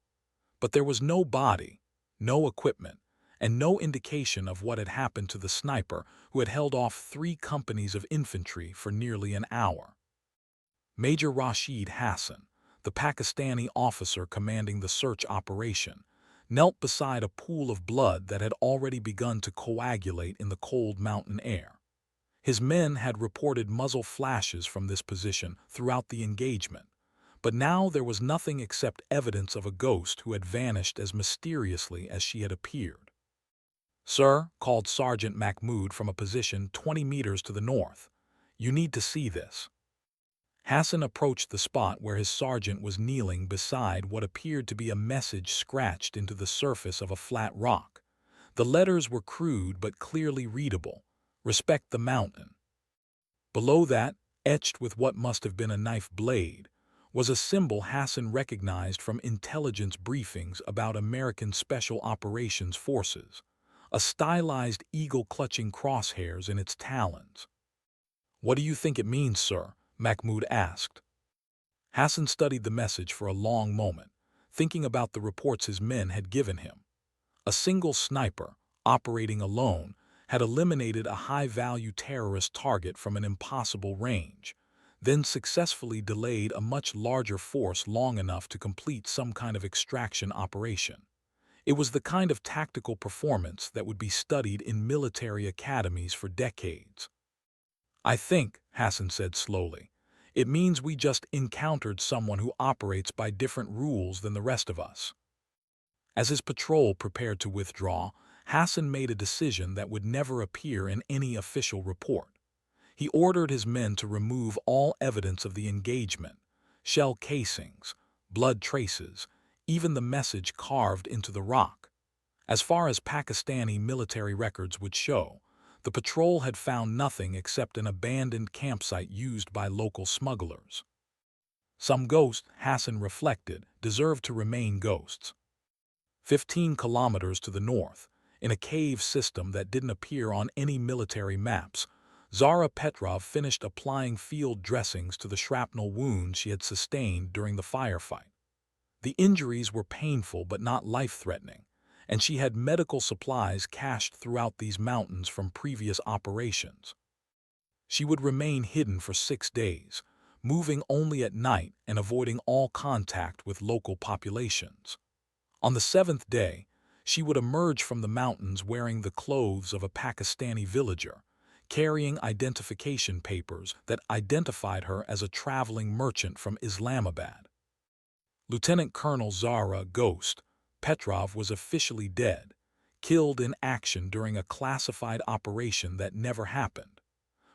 But there was no body, no equipment, and no indication of what had happened to the sniper who had held off 3 companies of infantry for nearly an hour. Major Rashid Hassan, the Pakistani officer commanding the search operation, knelt beside a pool of blood that had already begun to coagulate in the cold mountain air. His men had reported muzzle flashes from this position throughout the engagement, but now there was nothing except evidence of a ghost who had vanished as mysteriously as she had appeared. "Sir," called Sergeant Mahmoud from a position 20 meters to the north, "you need to see this." Hassan approached the spot where his sergeant was kneeling beside what appeared to be a message scratched into the surface of a flat rock. The letters were crude but clearly readable. "Respect the mountain." Below that, etched with what must have been a knife blade, was a symbol Hassan recognized from intelligence briefings about American Special Operations Forces, a stylized eagle clutching crosshairs in its talons. "What do you think it means, sir?" Mahmoud asked. Hassan studied the message for a long moment, thinking about the reports his men had given him. A single sniper, operating alone, had eliminated a high-value terrorist target from an impossible range, then successfully delayed a much larger force long enough to complete some kind of extraction operation. It was the kind of tactical performance that would be studied in military academies for decades. "I think," Hassan said slowly, "it means we just encountered someone who operates by different rules than the rest of us." As his patrol prepared to withdraw, Hassan made a decision that would never appear in any official report. He ordered his men to remove all evidence of the engagement, shell casings, blood traces, even the message carved into the rock. As far as Pakistani military records would show, the patrol had found nothing except an abandoned campsite used by local smugglers. Some ghosts, Hassan reflected, deserved to remain ghosts. 15 kilometers to the north, in a cave system that didn't appear on any military maps, Zara Petrov finished applying field dressings to the shrapnel wounds she had sustained during the firefight. The injuries were painful but not life-threatening, and she had medical supplies cached throughout these mountains from previous operations. She would remain hidden for 6 days, moving only at night and avoiding all contact with local populations. On the 7th day, she would emerge from the mountains wearing the clothes of a Pakistani villager, carrying identification papers that identified her as a traveling merchant from Islamabad. Lieutenant Colonel Zara "Ghost" Petrov was officially dead, killed in action during a classified operation that never happened.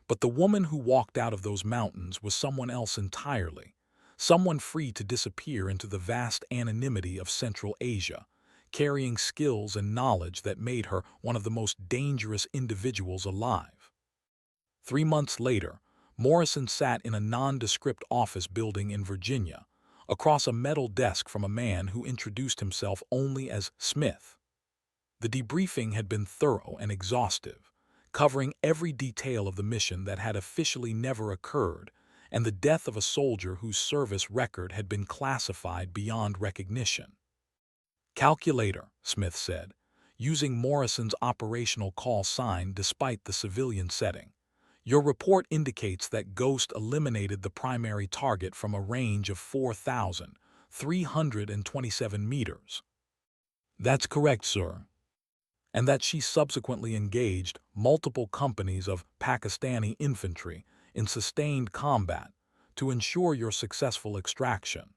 But the woman who walked out of those mountains was someone else entirely, someone free to disappear into the vast anonymity of Central Asia, carrying skills and knowledge that made her one of the most dangerous individuals alive. 3 months later, Morrison sat in a nondescript office building in Virginia, across a metal desk from a man who introduced himself only as Smith. The debriefing had been thorough and exhaustive, covering every detail of the mission that had officially never occurred, and the death of a soldier whose service record had been classified beyond recognition. "Calculator," Smith said, using Morrison's operational call sign despite the civilian setting. "Your report indicates that Ghost eliminated the primary target from a range of 4,327 meters." "That's correct, sir." "And that she subsequently engaged multiple companies of Pakistani infantry in sustained combat to ensure your successful extraction."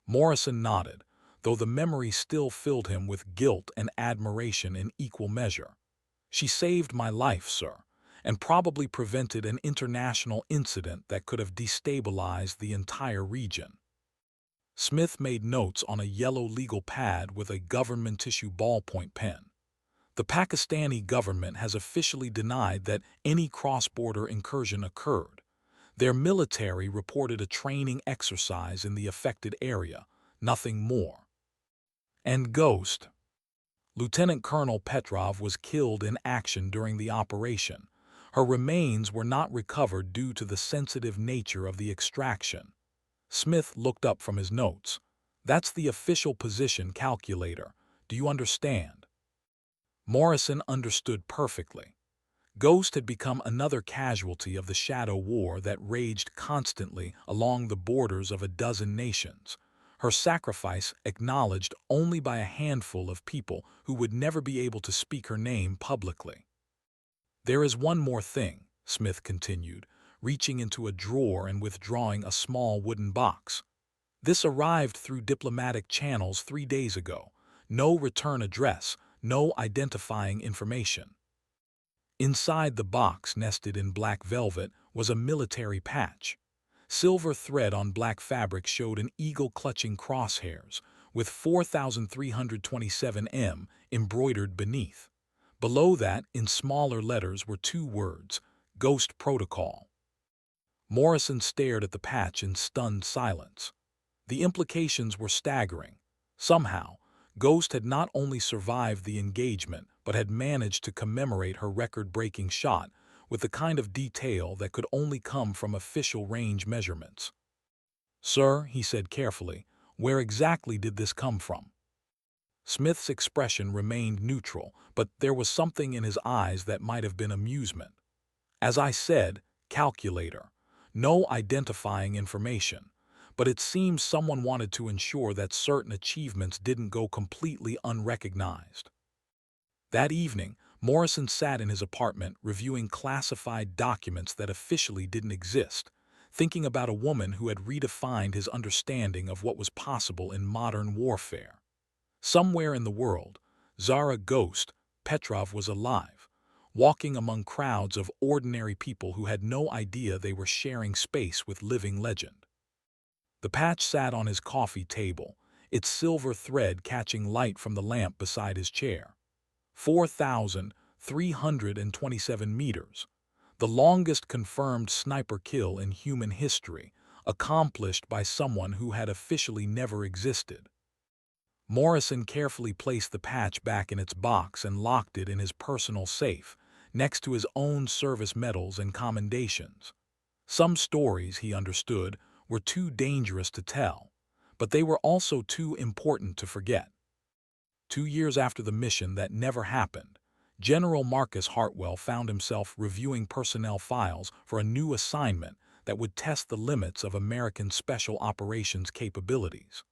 Morrison nodded, though the memory still filled him with guilt and admiration in equal measure. "She saved my life, sir, and probably prevented an international incident that could have destabilized the entire region." Smith made notes on a yellow legal pad with a government-issue ballpoint pen. The Pakistani government has officially denied that any cross-border incursion occurred. Their military reported a training exercise in the affected area, nothing more. And Ghost. Lieutenant Colonel Petrov was killed in action during the operation. Her remains were not recovered due to the sensitive nature of the extraction. Smith looked up from his notes. That's the official position calculator. Do you understand? Morrison understood perfectly. Ghost had become another casualty of the shadow war that raged constantly along the borders of a dozen nations. Her sacrifice acknowledged only by a handful of people who would never be able to speak her name publicly. There is one more thing, Smith continued, reaching into a drawer and withdrawing a small wooden box. This arrived through diplomatic channels 3 days ago. No return address, no identifying information. Inside the box, nested in black velvet, was a military patch. Silver thread on black fabric showed an eagle clutching crosshairs, with 4327M embroidered beneath. Below that, in smaller letters, were 2 words, Ghost Protocol. Morrison stared at the patch in stunned silence. The implications were staggering. Somehow, Ghost had not only survived the engagement, but had managed to commemorate her record-breaking shot with the kind of detail that could only come from official range measurements. "Sir," he said carefully, "where exactly did this come from?" Smith's expression remained neutral, but there was something in his eyes that might have been amusement. "As I said, calculator. No identifying information. But it seems someone wanted to ensure that certain achievements didn't go completely unrecognized." That evening, Morrison sat in his apartment reviewing classified documents that officially didn't exist, thinking about a woman who had redefined his understanding of what was possible in modern warfare. Somewhere in the world, Zara Ghost Petrov was alive, walking among crowds of ordinary people who had no idea they were sharing space with living legend. The patch sat on his coffee table, its silver thread catching light from the lamp beside his chair. 4,327 meters, the longest confirmed sniper kill in human history, accomplished by someone who had officially never existed. Morrison carefully placed the patch back in its box and locked it in his personal safe, next to his own service medals and commendations. Some stories, he understood, were too dangerous to tell, but they were also too important to forget. 2 years after the mission that never happened, General Marcus Hartwell found himself reviewing personnel files for a new assignment that would test the limits of American special operations capabilities.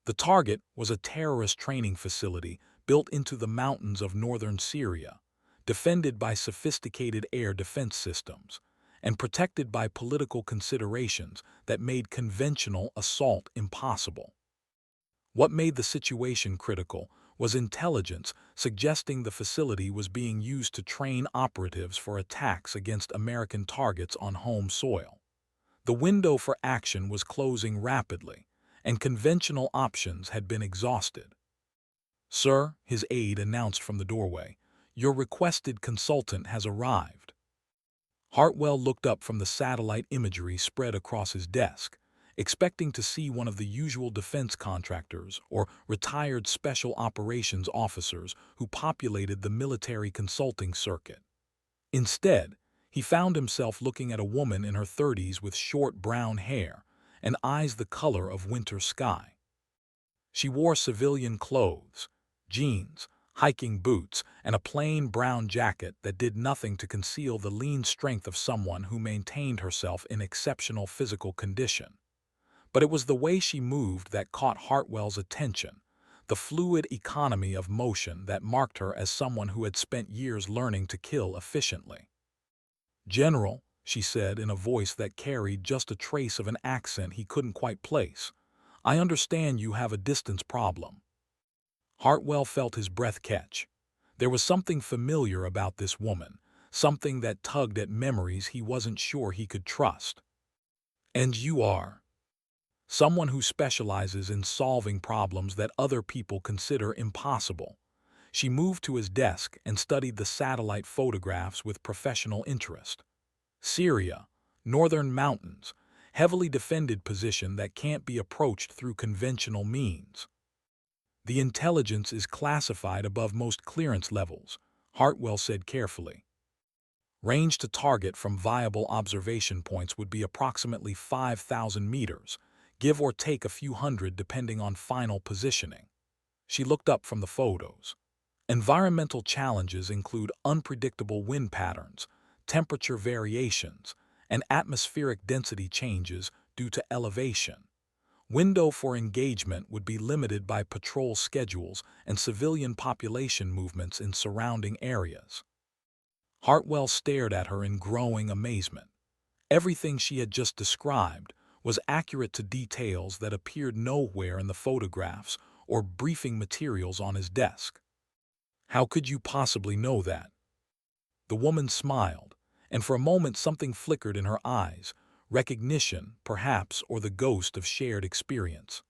The target was a terrorist training facility built into the mountains of northern Syria, defended by sophisticated air defense systems, and protected by political considerations that made conventional assault impossible. What made the situation critical was intelligence suggesting the facility was being used to train operatives for attacks against American targets on home soil. The window for action was closing rapidly, and conventional options had been exhausted. "Sir," his aide announced from the doorway, "your requested consultant has arrived." Hartwell looked up from the satellite imagery spread across his desk, expecting to see one of the usual defense contractors or retired special operations officers who populated the military consulting circuit. Instead, he found himself looking at a woman in her 30s with short brown hair and eyes the color of winter sky. She wore civilian clothes, jeans, hiking boots, and a plain brown jacket that did nothing to conceal the lean strength of someone who maintained herself in exceptional physical condition. But it was the way she moved that caught Hartwell's attention, the fluid economy of motion that marked her as someone who had spent years learning to kill efficiently. "General," she said in a voice that carried just a trace of an accent he couldn't quite place, "I understand you have a distance problem." Hartwell felt his breath catch. There was something familiar about this woman, something that tugged at memories he wasn't sure he could trust. "And you are?" someone who specializes in solving problems that other people consider impossible. She moved to his desk and studied the satellite photographs with professional interest. Syria, northern mountains, heavily defended position that can't be approached through conventional means. The intelligence is classified above most clearance levels, Hartwell said carefully. Range to target from viable observation points would be approximately 5,000 meters, give or take a few hundred depending on final positioning. She looked up from the photos. Environmental challenges include unpredictable wind patterns, temperature variations, and atmospheric density changes due to elevation. Window for engagement would be limited by patrol schedules and civilian population movements in surrounding areas. Hartwell stared at her in growing amazement. Everything she had just described was accurate to details that appeared nowhere in the photographs or briefing materials on his desk. How could you possibly know that? The woman smiled, and for a moment something flickered in her eyes, recognition, perhaps, or the ghost of shared experience.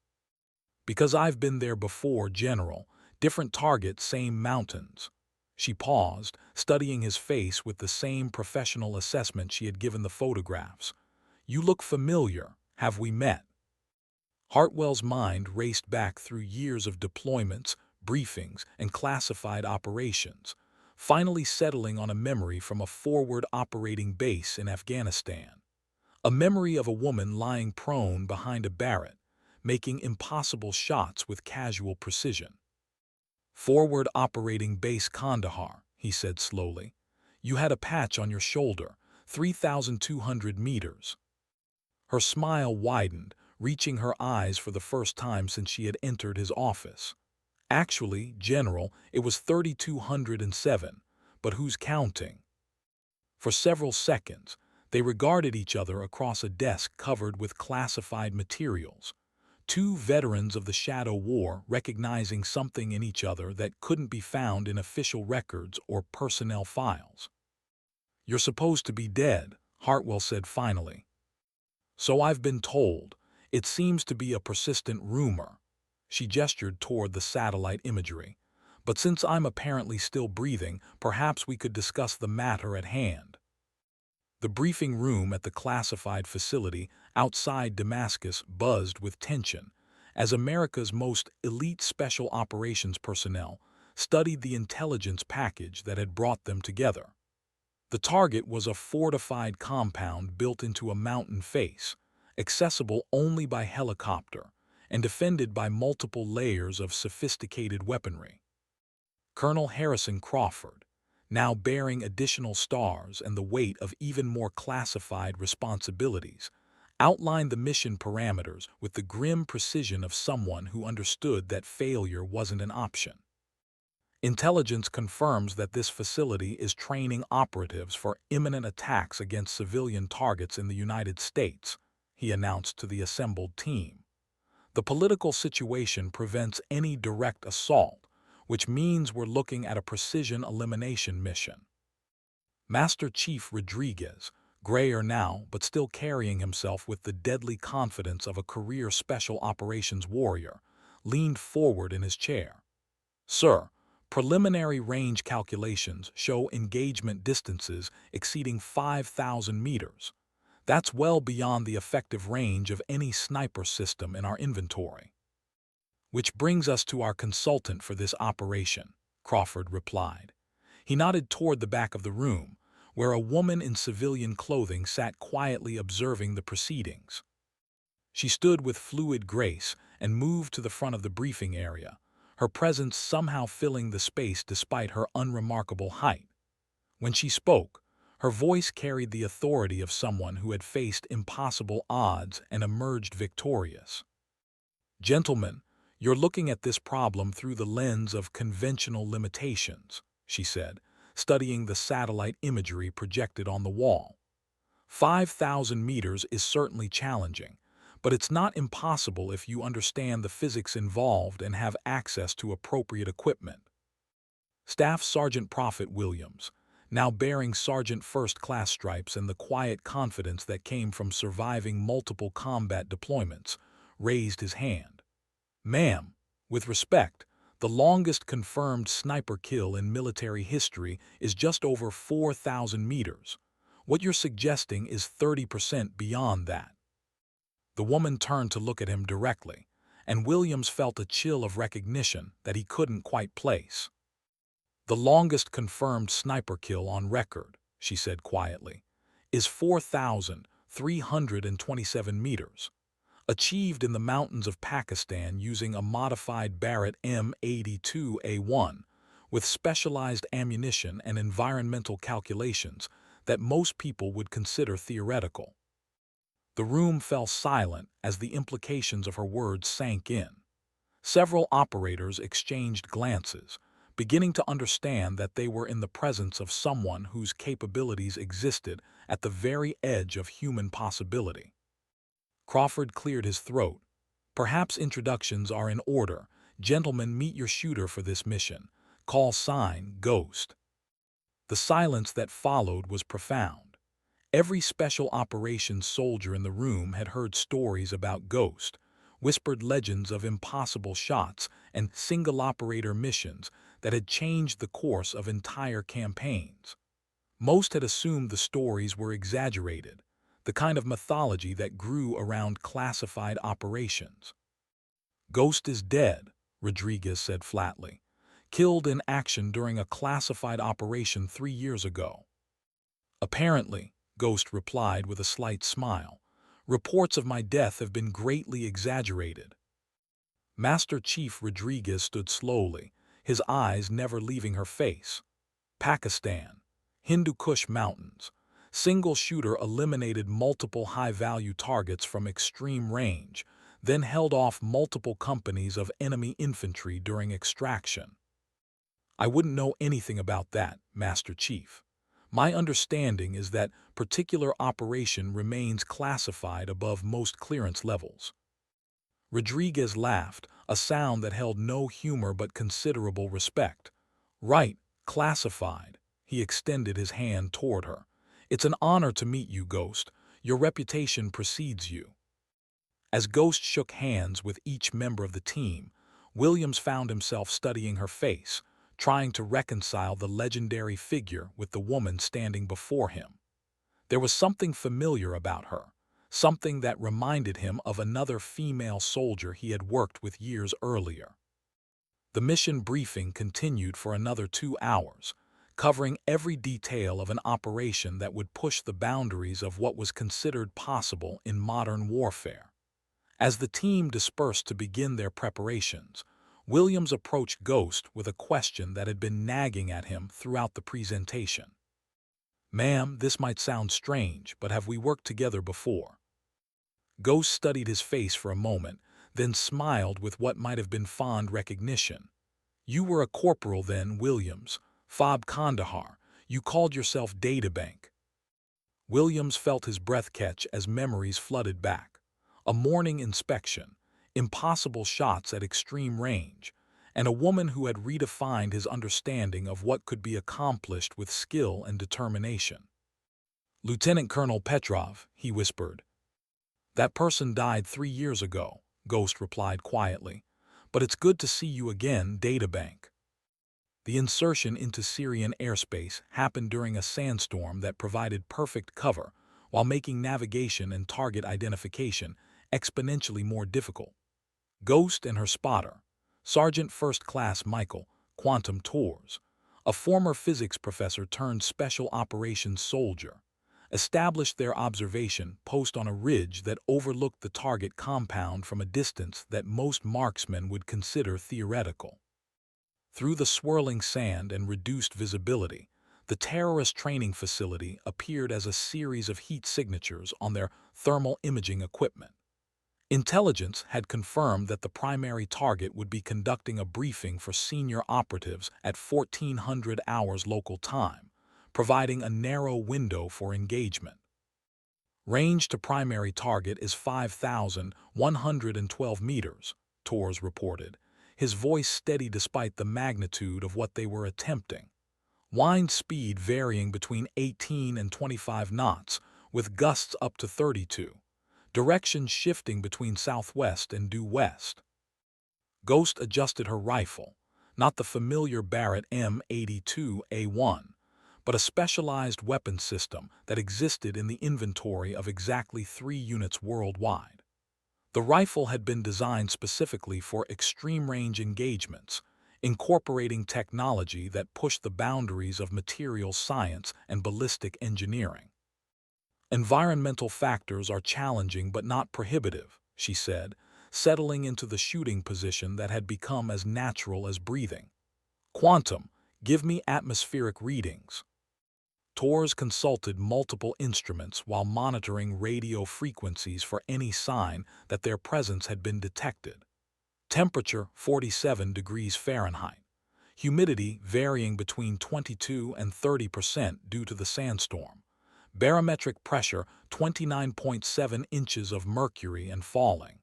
Because I've been there before, General. Different target, same mountains. She paused, studying his face with the same professional assessment she had given the photographs. You look familiar. Have we met? Hartwell's mind raced back through years of deployments, briefings, and classified operations, finally settling on a memory from a forward operating base in Afghanistan. A memory of a woman lying prone behind a Barrett, making impossible shots with casual precision. Forward operating base Kandahar, he said slowly. You had a patch on your shoulder, 3,200 meters. Her smile widened, reaching her eyes for the first time since she had entered his office. Actually, General, it was 3,207, but who's counting? For several seconds, they regarded each other across a desk covered with classified materials. Two veterans of the Shadow War recognizing something in each other that couldn't be found in official records or personnel files. You're supposed to be dead, Hartwell said finally. So I've been told. It seems to be a persistent rumor. She gestured toward the satellite imagery. But since I'm apparently still breathing, perhaps we could discuss the matter at hand. The briefing room at the classified facility outside Damascus buzzed with tension as America's most elite special operations personnel studied the intelligence package that had brought them together. The target was a fortified compound built into a mountain face, accessible only by helicopter, and defended by multiple layers of sophisticated weaponry. Colonel Harrison Crawford, now bearing additional stars and the weight of even more classified responsibilities, outlined the mission parameters with the grim precision of someone who understood that failure wasn't an option. Intelligence confirms that this facility is training operatives for imminent attacks against civilian targets in the United States, he announced to the assembled team. The political situation prevents any direct assault, which means we're looking at a precision elimination mission. Master Chief Rodriguez, grayer now but still carrying himself with the deadly confidence of a career special operations warrior, leaned forward in his chair. Sir, preliminary range calculations show engagement distances exceeding 5,000 meters. That's well beyond the effective range of any sniper system in our inventory. Which brings us to our consultant for this operation, Crawford replied. He nodded toward the back of the room, where a woman in civilian clothing sat quietly observing the proceedings. She stood with fluid grace and moved to the front of the briefing area, her presence somehow filling the space despite her unremarkable height. When she spoke, her voice carried the authority of someone who had faced impossible odds and emerged victorious. Gentlemen, you're looking at this problem through the lens of conventional limitations, she said, studying the satellite imagery projected on the wall. 5,000 meters is certainly challenging, but it's not impossible if you understand the physics involved and have access to appropriate equipment. Staff Sergeant Prophet Williams, now bearing Sergeant First Class stripes and the quiet confidence that came from surviving multiple combat deployments, raised his hand. "Ma'am, with respect, the longest confirmed sniper kill in military history is just over 4,000 meters. What you're suggesting is 30% beyond that." The woman turned to look at him directly, and Williams felt a chill of recognition that he couldn't quite place. "The longest confirmed sniper kill on record," she said quietly, "is 4,327 meters, achieved in the mountains of Pakistan using a modified Barrett M82A1 with specialized ammunition and environmental calculations that most people would consider theoretical." The room fell silent as the implications of her words sank in. Several operators exchanged glances, beginning to understand that they were in the presence of someone whose capabilities existed at the very edge of human possibility. Crawford cleared his throat. "Perhaps introductions are in order. Gentlemen, meet your shooter for this mission. Call sign, Ghost." The silence that followed was profound. Every special operations soldier in the room had heard stories about Ghost, whispered legends of impossible shots and single-operator missions that had changed the course of entire campaigns. Most had assumed the stories were exaggerated, the kind of mythology that grew around classified operations. "Ghost is dead," Rodriguez said flatly. "Killed in action during a classified operation 3 years ago." "Apparently," Ghost replied with a slight smile, "reports of my death have been greatly exaggerated." Master Chief Rodriguez stood slowly, his eyes never leaving her face. "Pakistan, Hindu Kush Mountains. Single shooter eliminated multiple high-value targets from extreme range, then held off multiple companies of enemy infantry during extraction." "I wouldn't know anything about that, Master Chief. My understanding is that particular operation remains classified above most clearance levels." Rodriguez laughed, a sound that held no humor but considerable respect. "Right, classified." He extended his hand toward her. "It's an honor to meet you, Ghost. Your reputation precedes you." As Ghost shook hands with each member of the team, Williams found himself studying her face, trying to reconcile the legendary figure with the woman standing before him. There was something familiar about her, something that reminded him of another female soldier he had worked with years earlier. The mission briefing continued for another 2 hours, covering every detail of an operation that would push the boundaries of what was considered possible in modern warfare. As the team dispersed to begin their preparations, Williams approached Ghost with a question that had been nagging at him throughout the presentation. "Ma'am, this might sound strange, but have we worked together before?" Ghost studied his face for a moment, then smiled with what might have been fond recognition. "You were a corporal then, Williams. Fob Kandahar. You called yourself Databank." Williams felt his breath catch as memories flooded back. A morning inspection, impossible shots at extreme range, and a woman who had redefined his understanding of what could be accomplished with skill and determination. "Lieutenant Colonel Petrov," he whispered. "That person died 3 years ago," Ghost replied quietly. "But it's good to see you again, Databank." The insertion into Syrian airspace happened during a sandstorm that provided perfect cover, while making navigation and target identification exponentially more difficult. Ghost and her spotter, Sergeant First Class Michael, Quantum Tours, a former physics professor turned special operations soldier, established their observation post on a ridge that overlooked the target compound from a distance that most marksmen would consider theoretical. Through the swirling sand and reduced visibility, the terrorist training facility appeared as a series of heat signatures on their thermal imaging equipment. Intelligence had confirmed that the primary target would be conducting a briefing for senior operatives at 1400 hours local time, providing a narrow window for engagement. "Range to primary target is 5,112 meters, Tours reported, his voice steady despite the magnitude of what they were attempting. "Wind speed varying between 18 and 25 knots, with gusts up to 32. direction shifting between southwest and due west. Ghost adjusted her rifle, not the familiar Barrett M82A1, but a specialized weapon system that existed in the inventory of exactly 3 units worldwide. The rifle had been designed specifically for extreme-range engagements, incorporating technology that pushed the boundaries of materials science and ballistic engineering. Environmental factors are challenging but not prohibitive, she said, settling into the shooting position that had become as natural as breathing. Quantum, give me atmospheric readings. Tours consulted multiple instruments while monitoring radio frequencies for any sign that their presence had been detected. Temperature 47 degrees Fahrenheit. Humidity varying between 22 and 30% due to the sandstorm. Barometric pressure 29.7 inches of mercury and falling.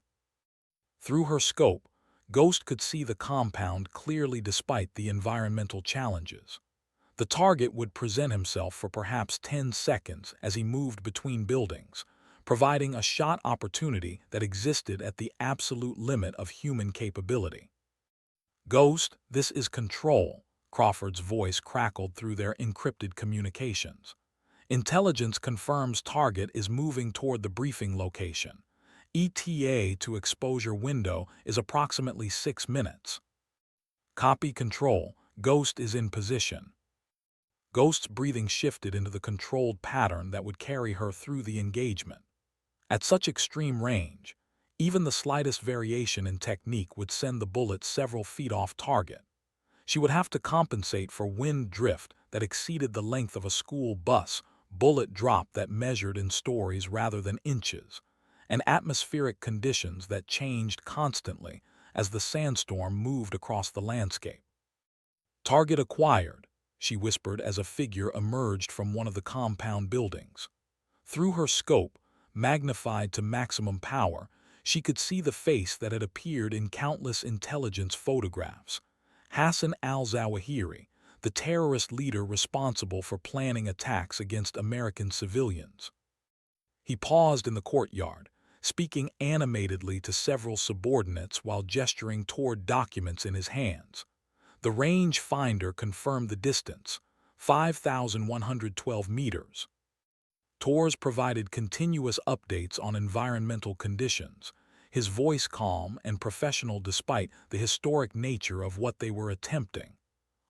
Through her scope, Ghost could see the compound clearly despite the environmental challenges. The target would present himself for perhaps 10 seconds as he moved between buildings, providing a shot opportunity that existed at the absolute limit of human capability. Ghost, this is Control, Crawford's voice crackled through their encrypted communications. Intelligence confirms target is moving toward the briefing location. ETA to exposure window is approximately 6 minutes. Copy Control, Ghost is in position. Ghost's breathing shifted into the controlled pattern that would carry her through the engagement. At such extreme range, even the slightest variation in technique would send the bullet several feet off target. She would have to compensate for wind drift that exceeded the length of a school bus, bullet drop that measured in stories rather than inches, and atmospheric conditions that changed constantly as the sandstorm moved across the landscape. Target acquired, she whispered as a figure emerged from one of the compound buildings. Through her scope, magnified to maximum power, she could see the face that had appeared in countless intelligence photographs. Hassan al-Zawahiri, the terrorist leader responsible for planning attacks against American civilians. He paused in the courtyard, speaking animatedly to several subordinates while gesturing toward documents in his hands. The range finder confirmed the distance, 5,112 meters. Tours provided continuous updates on environmental conditions, his voice calm and professional despite the historic nature of what they were attempting.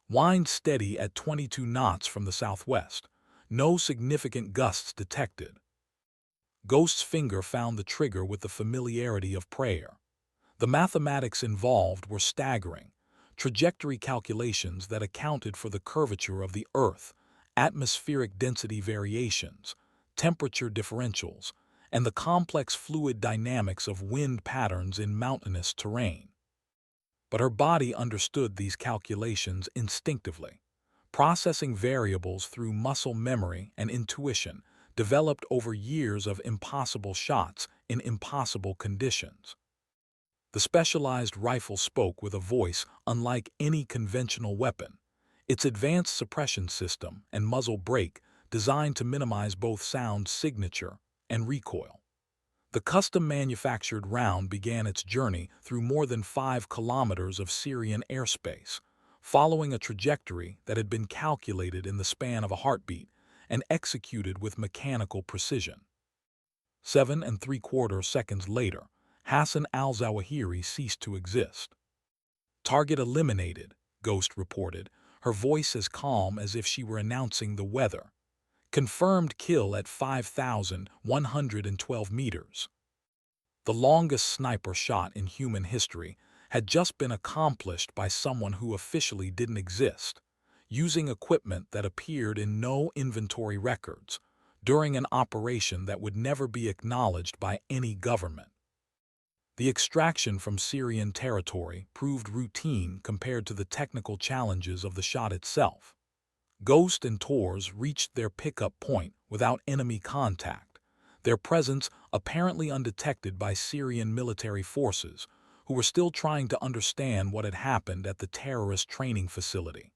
Wind steady at 22 knots from the southwest. No significant gusts detected. Ghost's finger found the trigger with the familiarity of prayer. The mathematics involved were staggering. Trajectory calculations that accounted for the curvature of the Earth, atmospheric density variations, temperature differentials, and the complex fluid dynamics of wind patterns in mountainous terrain. But her body understood these calculations instinctively. Processing variables through muscle memory and intuition developed over years of impossible shots in impossible conditions. The specialized rifle spoke with a voice unlike any conventional weapon. Its advanced suppression system and muzzle brake designed to minimize both sound signature and recoil. The custom-manufactured round began its journey through more than 5 kilometers of Syrian airspace, following a trajectory that had been calculated in the span of a heartbeat and executed with mechanical precision. 7.75 seconds later, Hassan al-Zawahiri ceased to exist. Target eliminated, Ghost reported, her voice as calm as if she were announcing the weather. Confirmed kill at 5,112 meters. The longest sniper shot in human history had just been accomplished by someone who officially didn't exist, using equipment that appeared in no inventory records, during an operation that would never be acknowledged by any government. The extraction from Syrian territory proved routine compared to the technical challenges of the shot itself. Ghost and Tours reached their pickup point without enemy contact, their presence apparently undetected by Syrian military forces, who were still trying to understand what had happened at the terrorist training facility.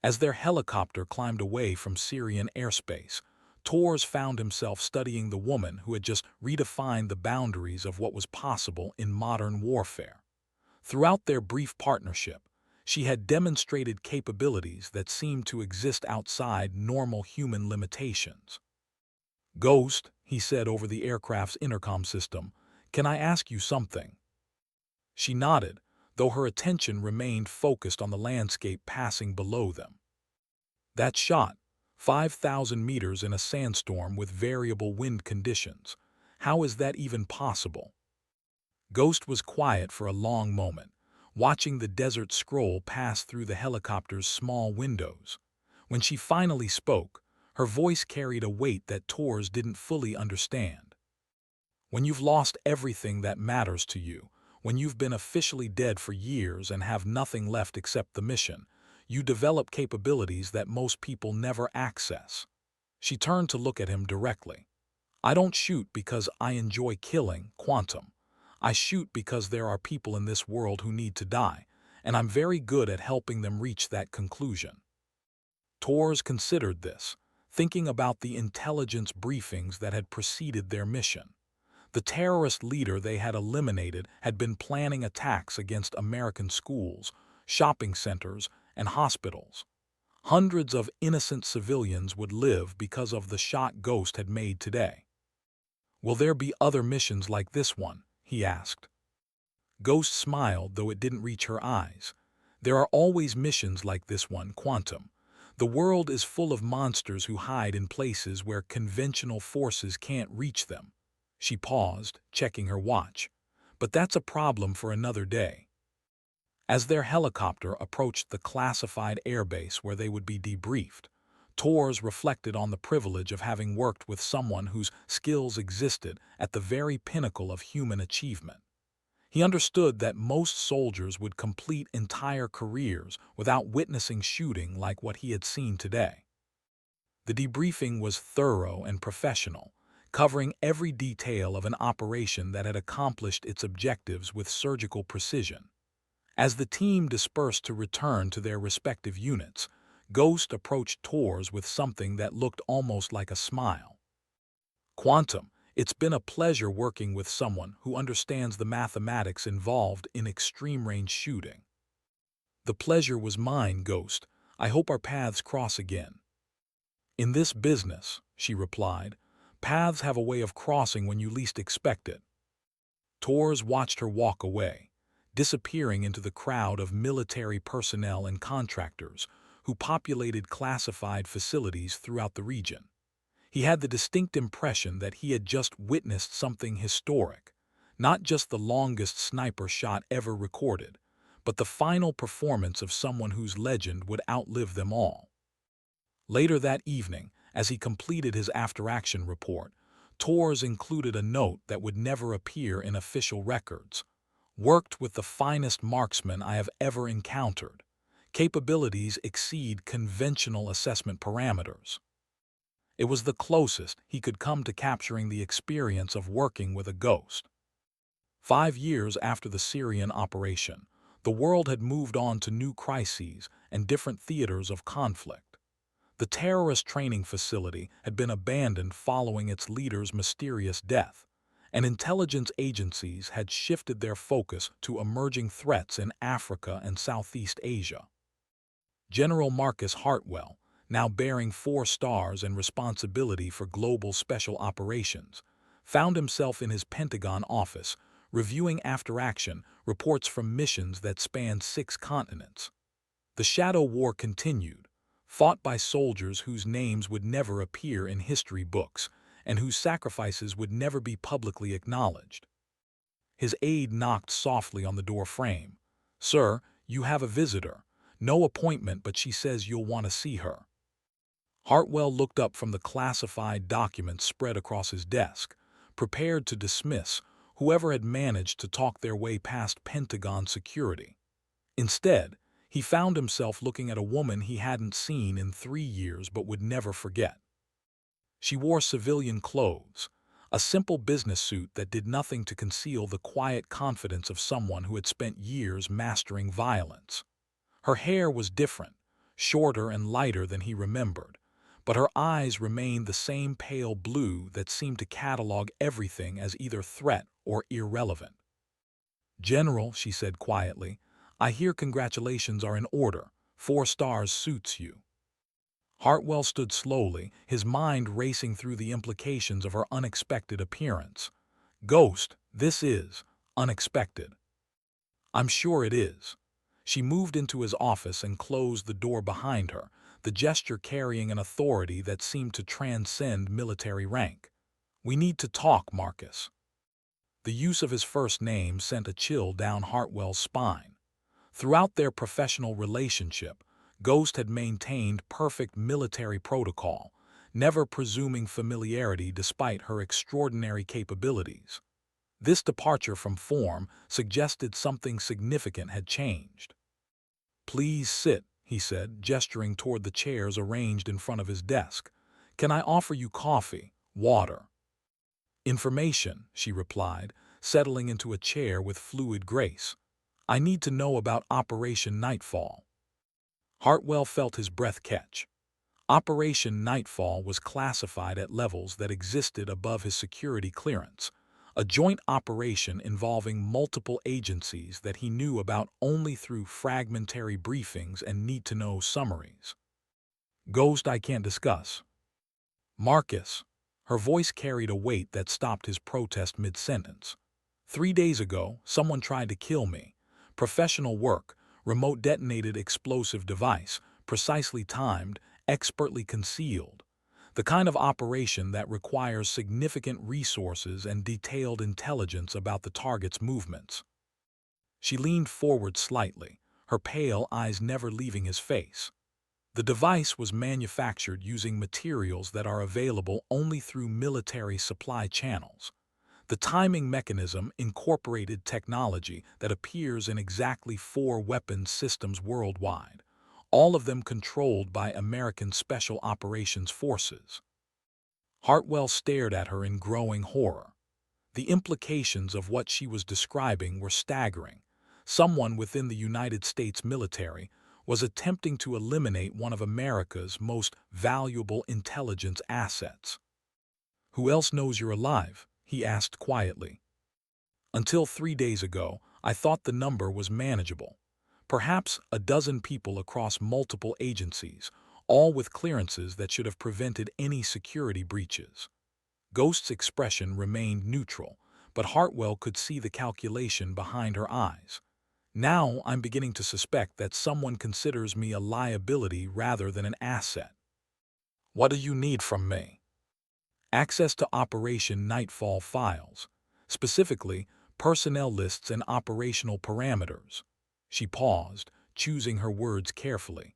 As their helicopter climbed away from Syrian airspace, Torres found himself studying the woman who had just redefined the boundaries of what was possible in modern warfare. Throughout their brief partnership, she had demonstrated capabilities that seemed to exist outside normal human limitations. "Ghost," he said over the aircraft's intercom system, "can I ask you something?" She nodded, though her attention remained focused on the landscape passing below them. That shot, 5,000 meters in a sandstorm with variable wind conditions. How is that even possible? Ghost was quiet for a long moment, watching the desert scroll pass through the helicopter's small windows. When she finally spoke, her voice carried a weight that Torres didn't fully understand. When you've lost everything that matters to you, when you've been officially dead for years and have nothing left except the mission, you develop capabilities that most people never access. She turned to look at him directly. "I don't shoot because I enjoy killing, Quantum. I shoot because there are people in this world who need to die, and I'm very good at helping them reach that conclusion." Torres considered this, thinking about the intelligence briefings that had preceded their mission. The terrorist leader they had eliminated had been planning attacks against American schools, shopping centers, and hospitals. Hundreds of innocent civilians would live because of the shot Ghost had made today. "Will there be other missions like this one?" he asked. Ghost smiled, though it didn't reach her eyes. "There are always missions like this one, Quantum. The world is full of monsters who hide in places where conventional forces can't reach them." She paused, checking her watch. "But that's a problem for another day." As their helicopter approached the classified airbase where they would be debriefed, Torres reflected on the privilege of having worked with someone whose skills existed at the very pinnacle of human achievement. He understood that most soldiers would complete entire careers without witnessing shooting like what he had seen today. The debriefing was thorough and professional, covering every detail of an operation that had accomplished its objectives with surgical precision. As the team dispersed to return to their respective units, Ghost approached Torres with something that looked almost like a smile. "Quantum, it's been a pleasure working with someone who understands the mathematics involved in extreme-range shooting." "The pleasure was mine, Ghost. I hope our paths cross again." "In this business," she replied, "paths have a way of crossing when you least expect it." Torres watched her walk away, disappearing into the crowd of military personnel and contractors who populated classified facilities throughout the region. He had the distinct impression that he had just witnessed something historic, not just the longest sniper shot ever recorded, but the final performance of someone whose legend would outlive them all. Later that evening, as he completed his after-action report, Torres included a note that would never appear in official records. "Worked with the finest marksmen I have ever encountered. Capabilities exceed conventional assessment parameters." It was the closest he could come to capturing the experience of working with a ghost. 5 years after the Syrian operation, the world had moved on to new crises and different theaters of conflict. The terrorist training facility had been abandoned following its leader's mysterious death, and intelligence agencies had shifted their focus to emerging threats in Africa and Southeast Asia. General Marcus Hartwell, now bearing 4 stars and responsibility for global special operations, found himself in his Pentagon office, reviewing after-action reports from missions that spanned 6 continents. The Shadow War continued, fought by soldiers whose names would never appear in history books and whose sacrifices would never be publicly acknowledged. His aide knocked softly on the door frame. "Sir, you have a visitor. No appointment, but she says you'll want to see her." Hartwell looked up from the classified documents spread across his desk, prepared to dismiss whoever had managed to talk their way past Pentagon security. Instead, he found himself looking at a woman he hadn't seen in 3 years but would never forget. She wore civilian clothes, a simple business suit that did nothing to conceal the quiet confidence of someone who had spent years mastering violence. Her hair was different, shorter and lighter than he remembered, but her eyes remained the same pale blue that seemed to catalog everything as either threat or irrelevant. "General," she said quietly, "I hear congratulations are in order. 4 stars suits you." Hartwell stood slowly, his mind racing through the implications of her unexpected appearance. "Ghost, this is unexpected." "I'm sure it is." She moved into his office and closed the door behind her, the gesture carrying an authority that seemed to transcend military rank. "We need to talk, Marcus." The use of his first name sent a chill down Hartwell's spine. Throughout their professional relationship, Ghost had maintained perfect military protocol, never presuming familiarity despite her extraordinary capabilities. This departure from form suggested something significant had changed. "Please sit," he said, gesturing toward the chairs arranged in front of his desk. "Can I offer you coffee, water?" "Information," she replied, settling into a chair with fluid grace. "I need to know about Operation Nightfall." Hartwell felt his breath catch. Operation Nightfall was classified at levels that existed above his security clearance, a joint operation involving multiple agencies that he knew about only through fragmentary briefings and need-to-know summaries. "Ghost, I can't discuss." "Marcus." Her voice carried a weight that stopped his protest mid-sentence. "3 days ago, someone tried to kill me. Professional work, remote detonated explosive device, precisely timed, expertly concealed. The kind of operation that requires significant resources and detailed intelligence about the target's movements." She leaned forward slightly, her pale eyes never leaving his face. "The device was manufactured using materials that are available only through military supply channels. The timing mechanism incorporated technology that appears in exactly 4 weapons systems worldwide, all of them controlled by American Special Operations Forces." Hartwell stared at her in growing horror. The implications of what she was describing were staggering. Someone within the United States military was attempting to eliminate one of America's most valuable intelligence assets. "Who else knows you're alive?" he asked quietly. "Until 3 days ago, I thought the number was manageable. Perhaps a dozen people across multiple agencies, all with clearances that should have prevented any security breaches." Ghost's expression remained neutral, but Hartwell could see the calculation behind her eyes. "Now I'm beginning to suspect that someone considers me a liability rather than an asset." "What do you need from me?" "Access to Operation Nightfall files, specifically personnel lists and operational parameters." She paused, choosing her words carefully.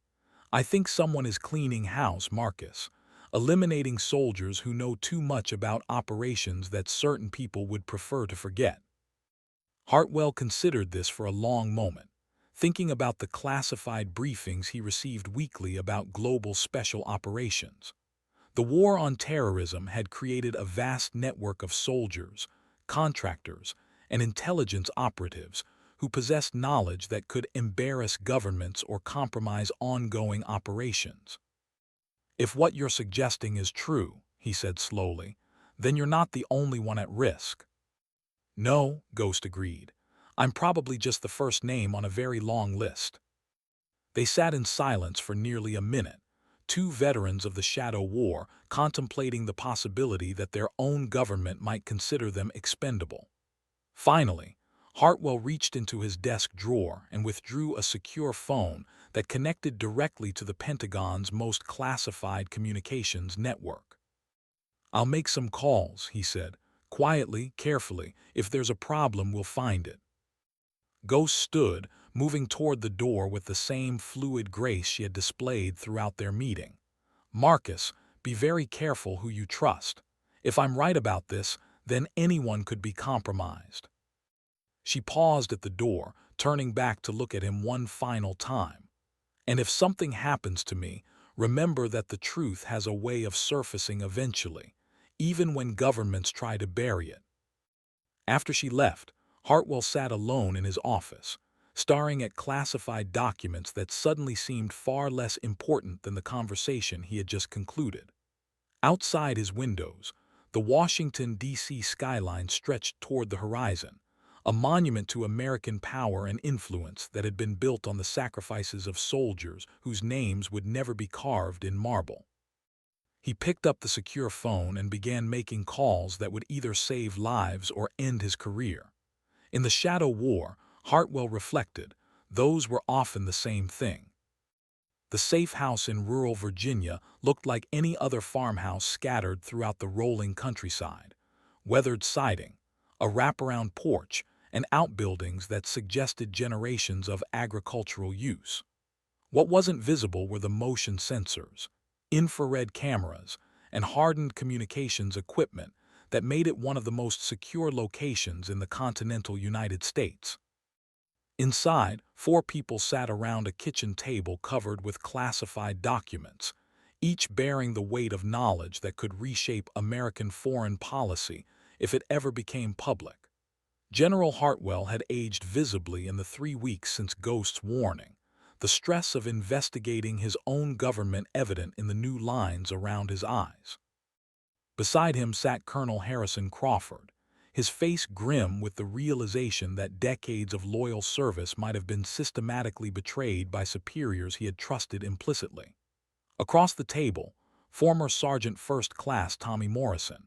"I think someone is cleaning house, Marcus, eliminating soldiers who know too much about operations that certain people would prefer to forget." Hartwell considered this for a long moment, thinking about the classified briefings he received weekly about global special operations. The war on terrorism had created a vast network of soldiers, contractors, and intelligence operatives who possessed knowledge that could embarrass governments or compromise ongoing operations. "If what you're suggesting is true," he said slowly, "then you're not the only one at risk." "No," Ghost agreed. "I'm probably just the first name on a very long list." They sat in silence for nearly a minute, 2 veterans of the Shadow War contemplating the possibility that their own government might consider them expendable. Finally, Hartwell reached into his desk drawer and withdrew a secure phone that connected directly to the Pentagon's most classified communications network. "I'll make some calls," he said, quietly, carefully. "If there's a problem, we'll find it." Ghost stood, moving toward the door with the same fluid grace she had displayed throughout their meeting. "Marcus, be very careful who you trust. If I'm right about this, then anyone could be compromised." She paused at the door, turning back to look at him one final time. "And if something happens to me, remember that the truth has a way of surfacing eventually, even when governments try to bury it." After she left, Hartwell sat alone in his office, staring at classified documents that suddenly seemed far less important than the conversation he had just concluded. Outside his windows, the Washington, D.C. skyline stretched toward the horizon, a monument to American power and influence that had been built on the sacrifices of soldiers whose names would never be carved in marble. He picked up the secure phone and began making calls that would either save lives or end his career. In the shadow war, Hartwell reflected, those were often the same thing. The safe house in rural Virginia looked like any other farmhouse scattered throughout the rolling countryside. Weathered siding, a wraparound porch, and outbuildings that suggested generations of agricultural use. What wasn't visible were the motion sensors, infrared cameras, and hardened communications equipment that made it one of the most secure locations in the continental United States. Inside, 4 people sat around a kitchen table covered with classified documents, each bearing the weight of knowledge that could reshape American foreign policy if it ever became public. General Hartwell had aged visibly in the 3 weeks since Ghost's warning, the stress of investigating his own government evident in the new lines around his eyes. Beside him sat Colonel Harrison Crawford, his face grim with the realization that decades of loyal service might have been systematically betrayed by superiors he had trusted implicitly. Across the table, former Sergeant First Class Tommy Morrison,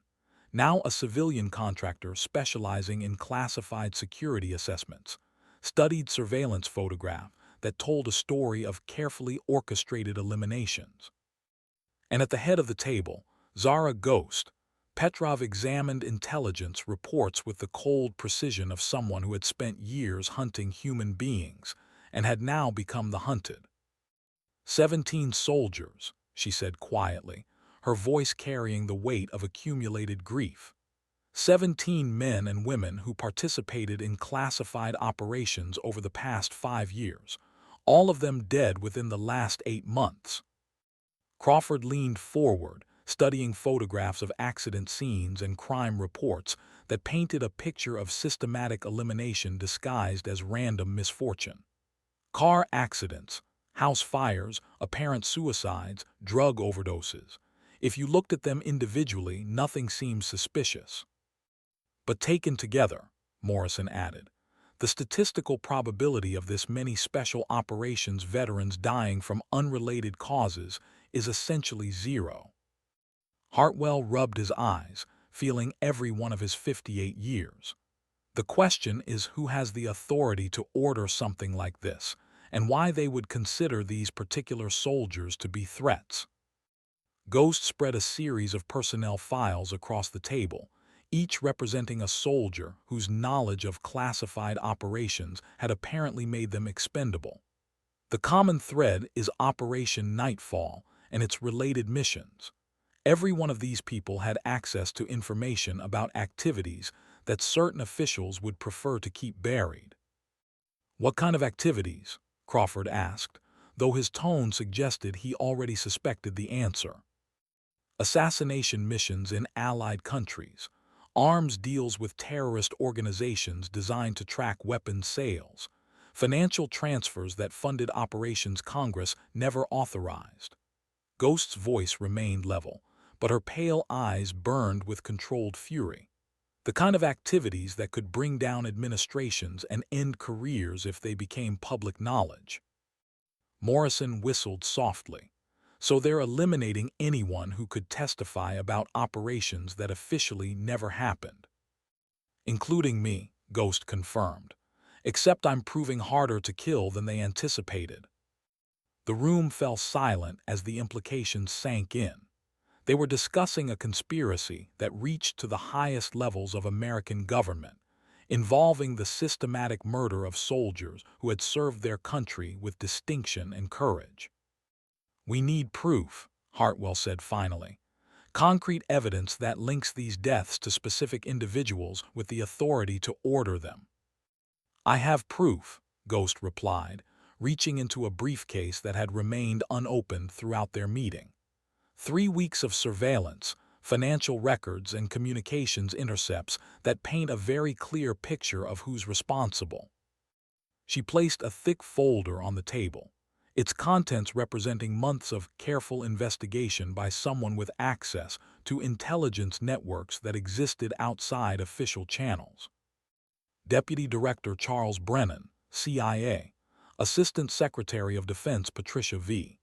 now a civilian contractor specializing in classified security assessments, studied surveillance photograph that told a story of carefully orchestrated eliminations. And at the head of the table, Zara Ghost, Petrov examined intelligence reports with the cold precision of someone who had spent years hunting human beings and had now become the hunted. 17 soldiers, she said quietly, her voice carrying the weight of accumulated grief. 17 men and women who participated in classified operations over the past 5 years, all of them dead within the last 8 months. Crawford leaned forward, studying photographs of accident scenes and crime reports that painted a picture of systematic elimination disguised as random misfortune. Car accidents, house fires, apparent suicides, drug overdoses. If you looked at them individually, nothing seemed suspicious. But taken together, Morrison added, the statistical probability of this many special operations veterans dying from unrelated causes is essentially zero. Hartwell rubbed his eyes, feeling every one of his 58 years. The question is who has the authority to order something like this, and why they would consider these particular soldiers to be threats. Ghost spread a series of personnel files across the table, each representing a soldier whose knowledge of classified operations had apparently made them expendable. The common thread is Operation Nightfall and its related missions. Every one of these people had access to information about activities that certain officials would prefer to keep buried. What kind of activities? Crawford asked, though his tone suggested he already suspected the answer. Assassination missions in allied countries, arms deals with terrorist organizations designed to track weapons sales, financial transfers that funded operations Congress never authorized. Ghost's voice remained level, but her pale eyes burned with controlled fury. The kind of activities that could bring down administrations and end careers if they became public knowledge. Morrison whistled softly. So they're eliminating anyone who could testify about operations that officially never happened. Including me, Ghost confirmed. Except I'm proving harder to kill than they anticipated. The room fell silent as the implications sank in. They were discussing a conspiracy that reached to the highest levels of American government, involving the systematic murder of soldiers who had served their country with distinction and courage. We need proof, Hartwell said finally. Concrete evidence that links these deaths to specific individuals with the authority to order them. I have proof, Ghost replied, reaching into a briefcase that had remained unopened throughout their meeting. 3 weeks of surveillance, financial records, and communications intercepts that paint a very clear picture of who's responsible. She placed a thick folder on the table, its contents representing months of careful investigation by someone with access to intelligence networks that existed outside official channels. Deputy Director Charles Brennan, CIA. Assistant Secretary of Defense Patricia V.